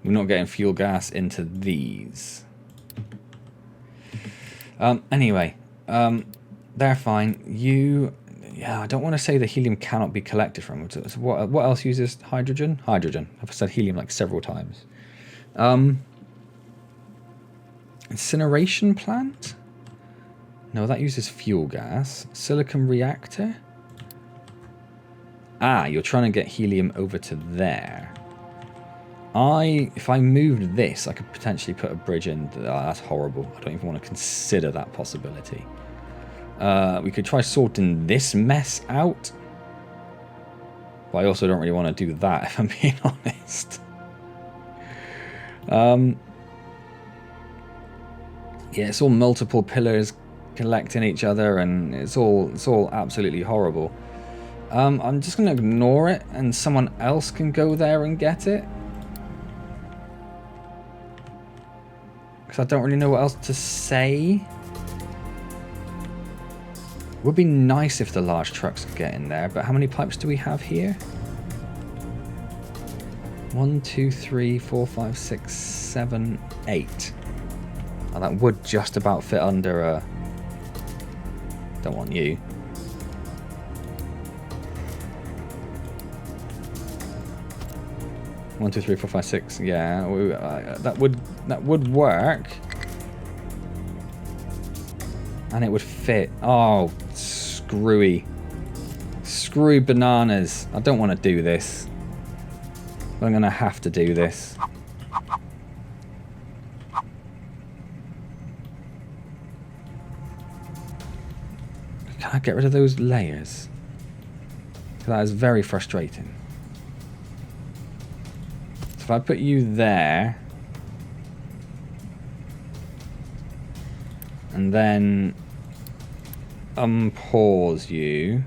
we're not getting fuel gas into these. Anyway, they're fine. Yeah, I don't want to say the helium cannot be collected from. So what else uses hydrogen? Hydrogen. I've said helium like several times. Incineration plant? No, that uses fuel gas. Silicon reactor? Ah, you're trying to get helium over to there. If I moved this, I could potentially put a bridge in. Oh, that's horrible. I don't even want to consider that possibility. We could try sorting this mess out. But I also don't really want to do that, if I'm being honest. Yeah, it's all multiple pillars collecting each other, and it's all absolutely horrible. I'm just going to ignore it, and someone else can go there and get it. Because I don't really know what else to say. Would be nice if the large trucks could get in there, but how many pipes do we have here? 1, 2, 3, 4, 5, 6, 7, 8. Oh, that would just about fit under a... Don't want you. One, 2, 3, 4, 5, 6. Yeah, that would work, and it would fit. Oh, screwy bananas! I don't want to do this, but I'm gonna have to do this. Can I get rid of those layers? That is very frustrating. If I put you there, and then unpause you,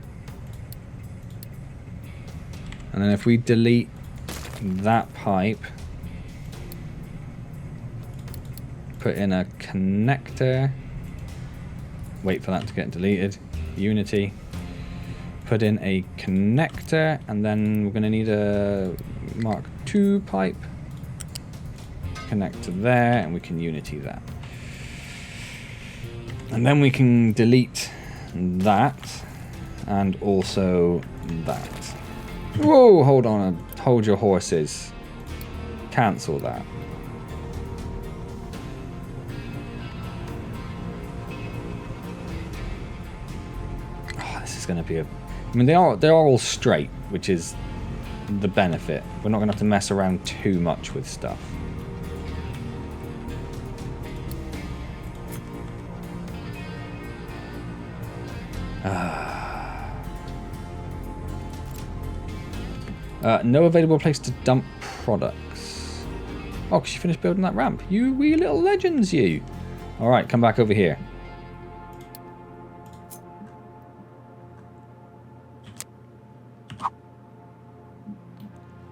and then if we delete that pipe, put in a connector, wait for that to get deleted, Unity, put in a connector, and then we're going to need a Mark II pipe, connect to there, and we can Unity that. And then we can delete that, and also that. Whoa, hold on, hold your horses. Cancel that. Oh, this is going to be a... I mean, they are all straight, which is the benefit. We're not going to have to mess around too much with stuff. No available place to dump products. Oh, because you finished building that ramp. You wee little legends, you. Alright, come back over here.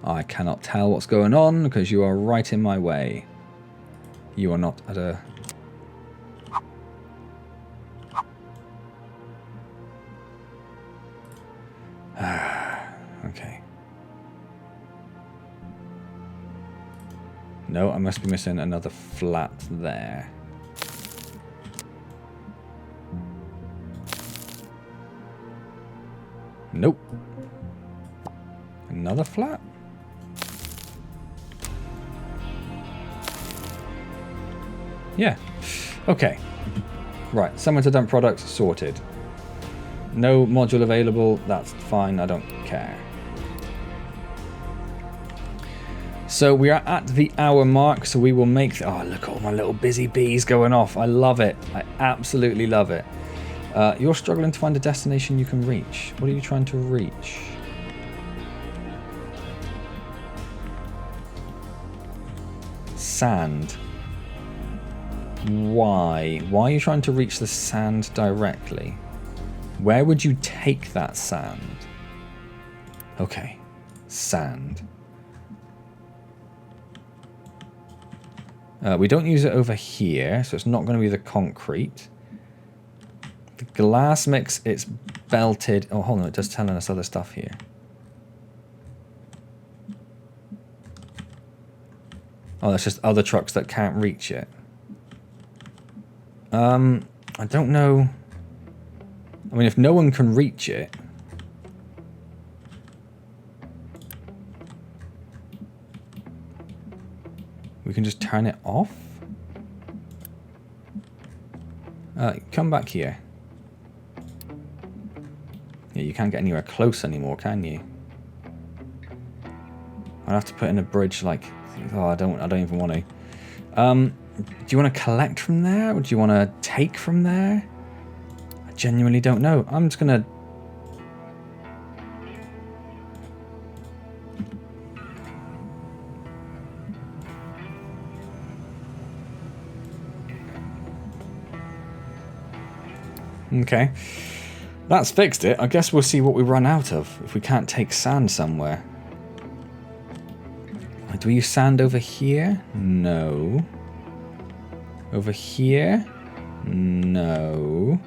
I cannot tell what's going on because you are right in my way. You are not at a... Okay. No, I must be missing another flat there. Nope. Another flat? Yeah. Okay. Right, somewhere to dump products, sorted. No module available, that's fine, I don't care. So we are at the hour mark, so we will make... Oh, look at all my little busy bees going off. I love it. I absolutely love it. You're struggling to find a destination you can reach. What are you trying to reach? Sand. Why? Why are you trying to reach the sand directly? Where would you take that sand? Okay. Sand. We don't use it over here, so it's not going to be the concrete. The glass mix, it's belted. Oh, hold on, it does tell us other stuff here. Oh, that's just other trucks that can't reach it. I don't know. I mean, if no one can reach it... we can just turn it off? Come back here. Yeah, you can't get anywhere close anymore, can you? I'd have to put in a bridge like... Oh, I don't even want to. Do you want to collect from there? Or do you want to take from there? I genuinely don't know. I'm just going to... Okay. That's fixed it. I guess we'll see what we run out of if we can't take sand somewhere. Do we use sand over here? No. Over here? No.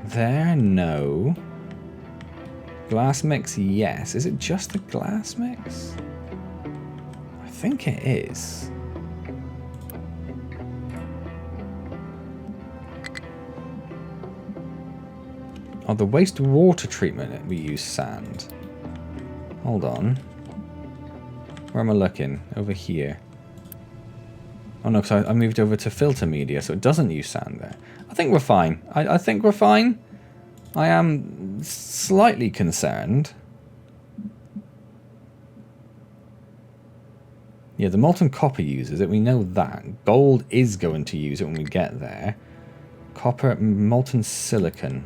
There? No. Glass mix? Yes. Is it just the glass mix? I think it is. Oh, the wastewater treatment, we use sand. Hold on. Where am I looking? Over here. Oh no, because I moved over to filter media, so it doesn't use sand there. I think we're fine. I think we're fine. I am slightly concerned. Yeah, the molten copper uses it. We know that. Gold is going to use it when we get there. Copper, molten silicon.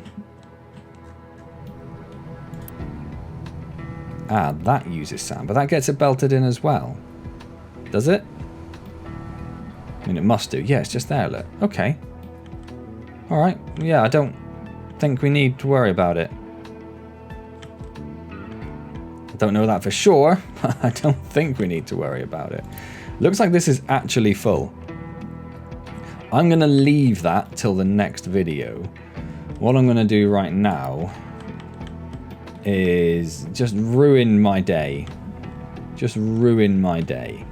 Ah, that uses sand, but that gets it belted in as well. Does it? I mean, it must do. Yeah, it's just there, look. Okay. Alright. Yeah, I don't think we need to worry about it. I don't know that for sure, but I don't think we need to worry about it. Looks like this is actually full. I'm going to leave that till the next video. What I'm going to do right now is just ruin my day. Just ruin my day.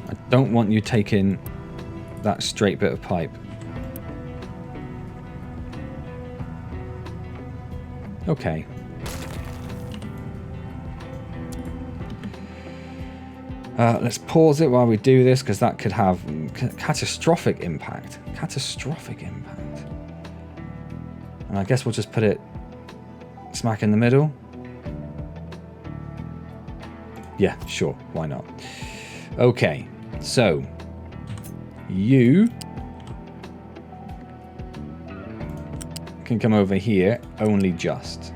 I don't want you taking that straight bit of pipe. Okay. Let's pause it while we do this, because that could have catastrophic impact. Catastrophic impact. And I guess we'll just put it smack in the middle. Yeah, sure. Why not? Okay. So, you can come over here, only just.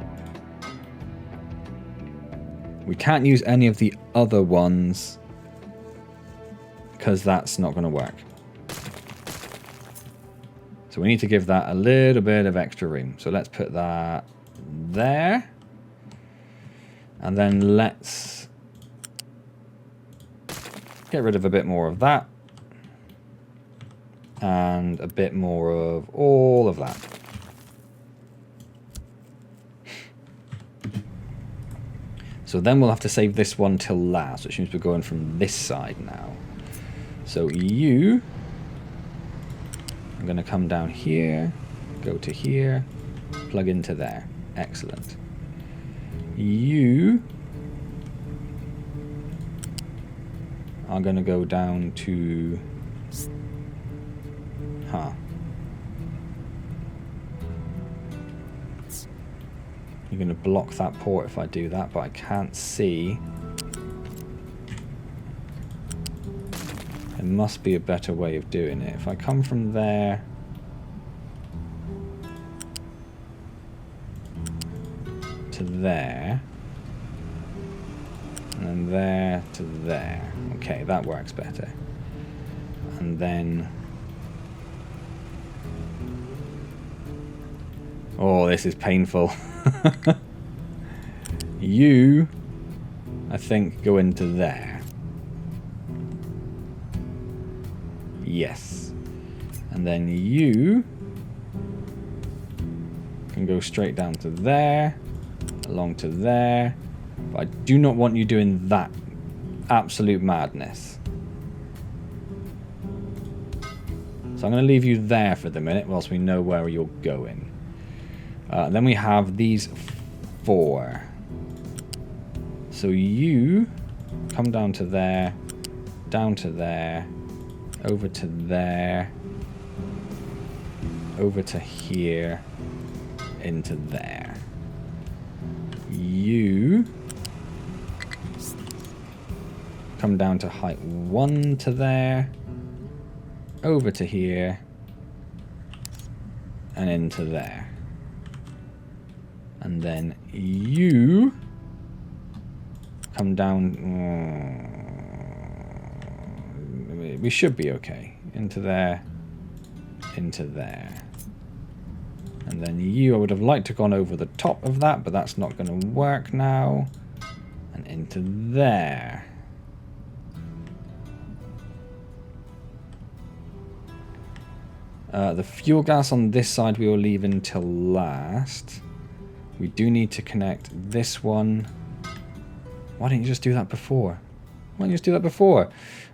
We can't use any of the other ones because that's not going to work. So we need to give that a little bit of extra room. So let's put that there. And then let's get rid of a bit more of that. And a bit more of all of that. So then we'll have to save this one till last, which means we're going from this side now. So you, I'm going to come down here, go to here, plug into there. Excellent. You are going to go down to, You're going to block that port if I do that, but I can't see. There must be a better way of doing it. If I come from there to there, and then there to there. Okay, that works better. And then... Oh, this is painful. You, I think, go into there. Yes. And then you can go straight down to there, along to there. But I do not want you doing that absolute madness. So I'm going to leave you there for the minute whilst we know where you're going. Then we have these 4. So you come down to there, down to there, over to there, over to here, into there. You come down to height 1 to there, over to here, and into there. And then you come down. We should be okay. Into there. Into there. And then you, I would have liked to have gone over the top of that, but that's not going to work now. And into there. The fuel gas on this side we will leave until last. We do need to connect this one. Why didn't you just do that before? Why didn't you just do that before?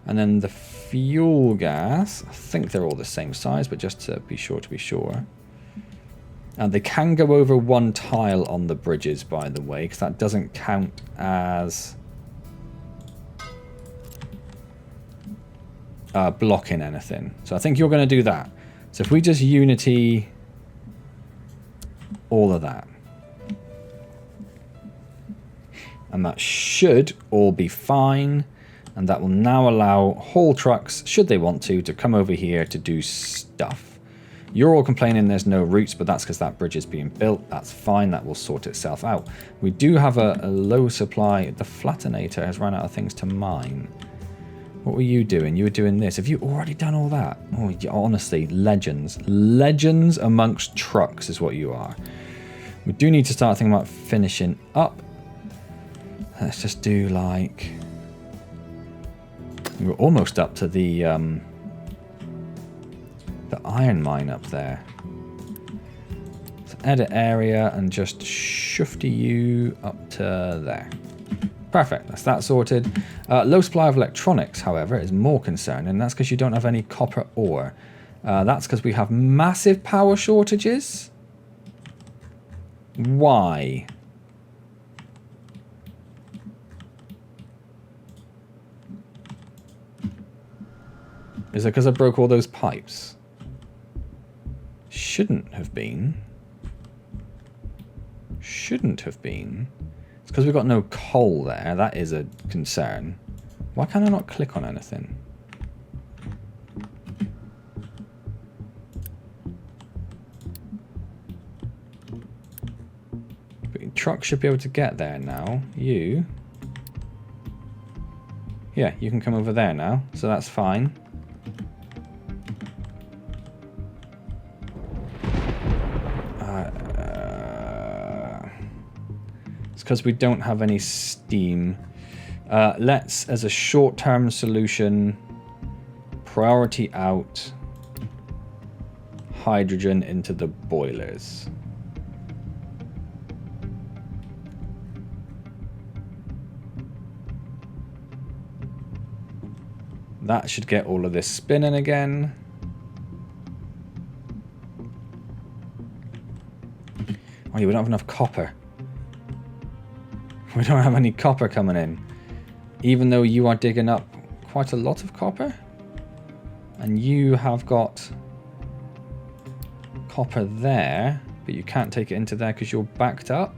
And then the fuel gas, I think they're all the same size, but just to be sure. And they can go over one tile on the bridges, by the way, because that doesn't count as blocking anything. So I think you're going to do that. So if we just unity all of that. And that should all be fine. And that will now allow haul trucks, should they want to come over here to do stuff. You're all complaining there's no routes, but that's because that bridge is being built. That's fine. That will sort itself out. We do have a low supply. The flattenator has run out of things to mine. What were you doing? You were doing this. Have you already done all that? Oh, honestly, legends. Legends amongst trucks is what you are. We do need to start thinking about finishing up. Let's just do like... We're almost up to the iron mine up there. So edit area and just shifty you up to there. Perfect, that's that sorted. Low supply of electronics, however, is more concerning, and that's because you don't have any copper ore. That's because we have massive power shortages. Why? Is it because I broke all those pipes? Shouldn't have been. Shouldn't have been. It's because we've got no coal there. That is a concern. Why can I not click on anything? But truck should be able to get there now. You. Yeah, you can come over there now. So that's fine. Because we don't have any steam. Let's, as a short-term solution, priority out hydrogen into the boilers. That should get all of this spinning again. Oh, yeah, we don't have enough copper. We don't have any copper coming in. Even though you are digging up quite a lot of copper. And you have got copper there. But you can't take it into there because you're backed up.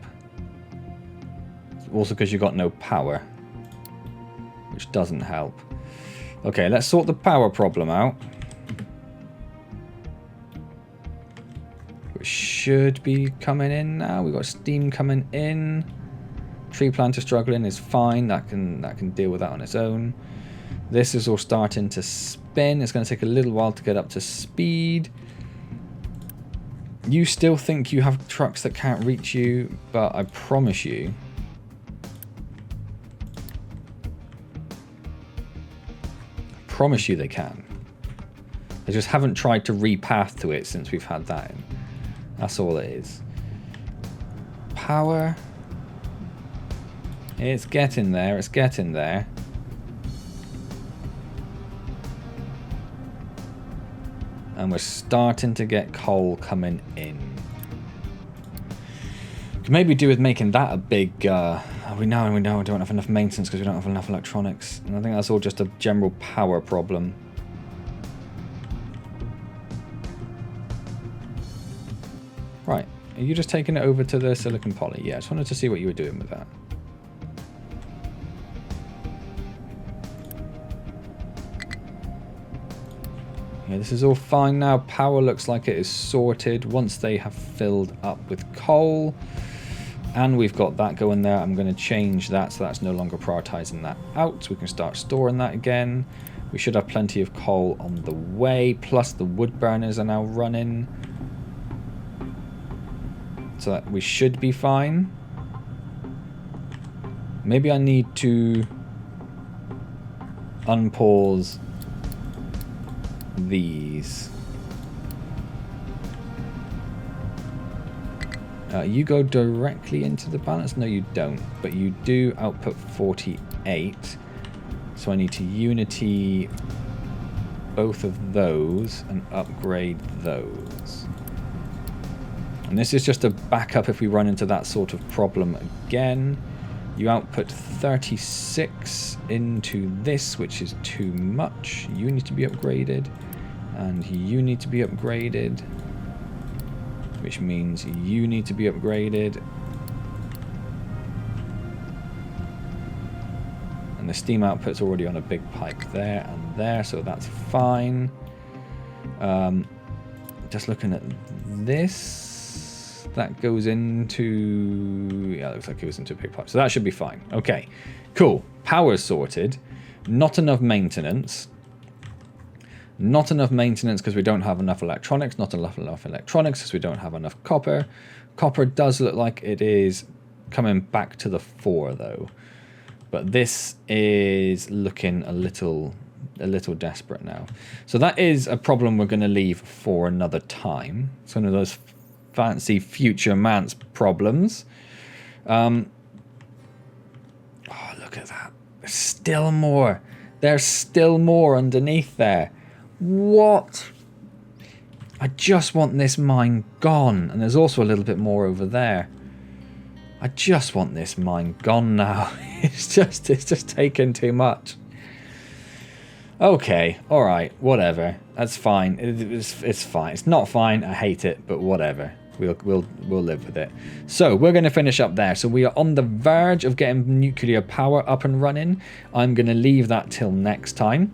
Also because you've got no power. Which doesn't help. Okay, let's sort the power problem out. Which should be coming in now. We've got steam coming in. Tree planter struggling is fine. That can deal with that on its own. This is all starting to spin. It's going to take a little while to get up to speed. You still think you have trucks that can't reach you, but I promise you, they can. They just haven't tried to repath to it since we've had that in. That's all it is. Power. It's getting there, it's getting there. And we're starting to get coal coming in. Could maybe do with making that a big... we know we don't have enough maintenance because we don't have enough electronics. And I think that's all just a general power problem. Right, are you just taking it over to the silicon poly? Yeah, I just wanted to see what you were doing with that. Yeah, this is all fine now. Power looks like it is sorted once they have filled up with coal. And we've got that going there. I'm going to change that so that's no longer prioritizing that out. We can start storing that again. We should have plenty of coal on the way, plus the wood burners are now running. So that we should be fine. Maybe I need to unpause these. You go directly into the balance? No, you don't. But you do output 48. So I need to unity both of those and upgrade those. And this is just a backup if we run into that sort of problem again. You output 36 into this, which is too much. You need to be upgraded. And you need to be upgraded. Which means you need to be upgraded. And the steam output's already on a big pipe there and there, so that's fine. Just looking at this, that goes into, yeah, it looks like it goes into a big pipe, so that should be fine. Okay, cool. Power's sorted. Not enough maintenance. Not enough maintenance because we don't have enough electronics. Not enough electronics because we don't have enough copper. Copper does look like it is coming back to the fore though. But this is looking a little desperate now. So that is a problem we're going to leave for another time. It's one of those fancy future Mance problems. Oh, look at that. There's still more. There's still more underneath there. What? I just want this mine gone. And there's also a little bit more over there. I just want this mine gone now. It's just taken too much. Okay, alright, whatever. That's fine. It's fine. It's not fine. I hate it, but whatever. We'll live with it. So we're going to finish up there. So we are on the verge of getting nuclear power up and running. I'm going to leave that till next time.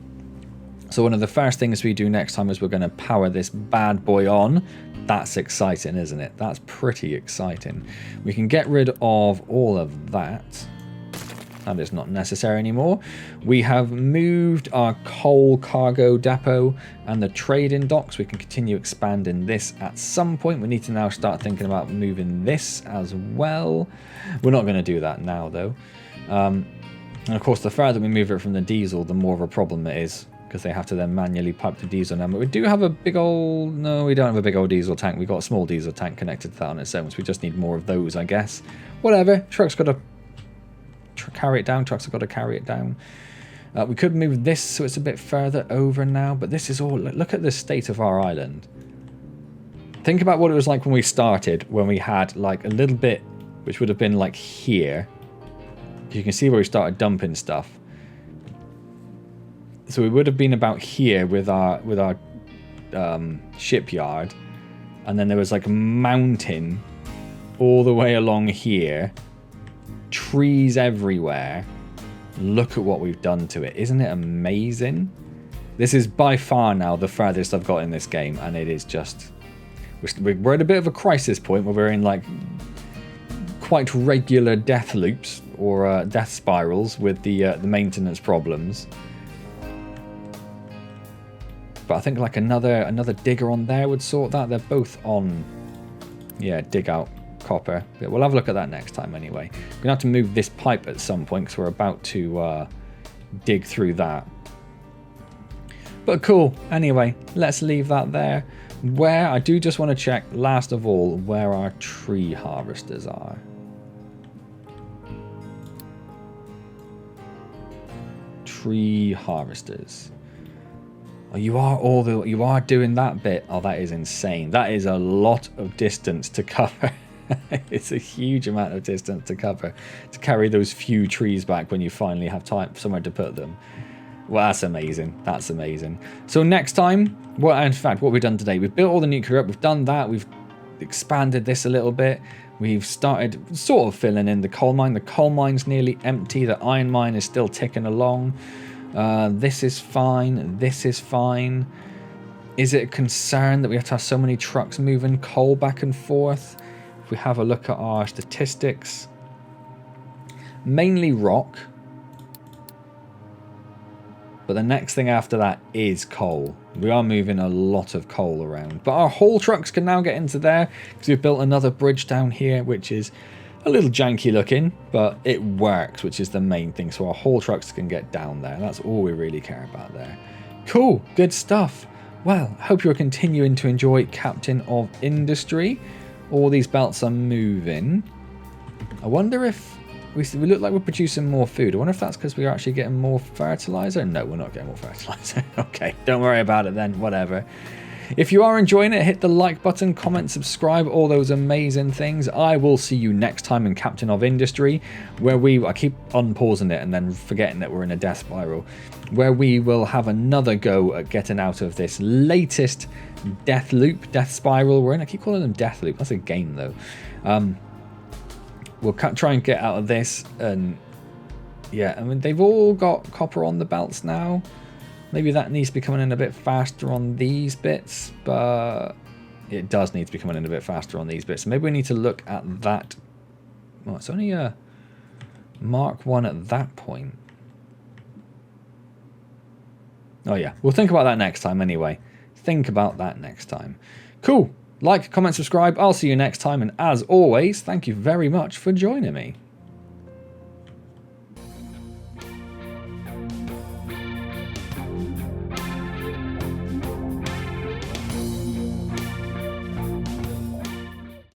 So one of the first things we do next time is we're going to power this bad boy on. That's exciting, isn't it? That's pretty exciting. We can get rid of all of that. That is not necessary anymore. We have moved our coal cargo depot and the trading docks. We can continue expanding this at some point. We need to now start thinking about moving this as well. We're not going to do that now, though. And of course, the further we move it from the diesel, the more of a problem it is, because they have to then manually pipe the diesel now. But we do have a big old... No, we don't have a big old diesel tank. We've got a small diesel tank connected to that on its own, so we just need more of those, I guess. Whatever. Truck's got to carry it down. Trucks have got to carry it down. We could move this so it's a bit further over now, but this is all... Look at the state of our island. Think about what it was like when we started, when we had like a little bit, which would have been like here. You can see where we started dumping stuff. So we would have been about here with our shipyard, and then there was like a mountain all the way along here, trees everywhere. Look at what we've done to it. Isn't it amazing? This is by far now the furthest I've got in this game, and it is just... We're at a bit of a crisis point where we're in like quite regular death loops or death spirals with the maintenance problems. But I think like another digger on there would sort that. They're both on, yeah, dig out copper. But we'll have a look at that next time anyway. We're going to have to move this pipe at some point because we're about to dig through that. But cool. Anyway, let's leave that there. Where I do just want to check, last of all, where our tree harvesters are. Tree harvesters. Oh, you are doing that bit. Oh, that is insane. That is a lot of distance to cover. It's a huge amount of distance to cover to carry those few trees back when you finally have time somewhere to put them. Well, that's amazing. That's amazing. So next time, well, in fact, what we've done today, we've built all the nuclear up. We've done that. We've expanded this a little bit. We've started sort of filling in the coal mine. The coal mine's nearly empty. The iron mine is still ticking along. This is fine. This is fine. Is it a concern that we have to have so many trucks moving coal back and forth? we have a look at our statistics, mainly rock. But the next thing after that is coal. We are moving a lot of coal around. But our haul trucks can now get into there because we've built another bridge down here, which is a little janky looking, but it works, which is the main thing. So our haul trucks can get down there. That's all we really care about there. Cool, good stuff. Well, I hope you're continuing to enjoy Captain of Industry. All these belts are moving. I wonder if we look like we're producing more food. I wonder if that's because we're actually getting more fertilizer. No, we're not getting more fertilizer. Okay, don't worry about it then, whatever. If you are enjoying it, hit the like button, comment, subscribe, all those amazing things. I will see you next time in Captain of Industry, where I keep unpausing it and then forgetting that we're in a death spiral, where we will have another go at getting out of this latest death spiral we're in. I keep calling them death loop. That's a game though. We'll try and get out of this, and yeah, I mean, they've all got copper on the belts now. Maybe that needs to be coming in a bit faster on these bits, but it does need to be coming in a bit faster on these bits. So maybe we need to look at that. Well, it's only a Mark 1 at that point. Oh yeah, we'll think about that next time anyway. Think about that next time. Cool. Like, comment, subscribe. I'll see you next time. And as always, thank you very much for joining me.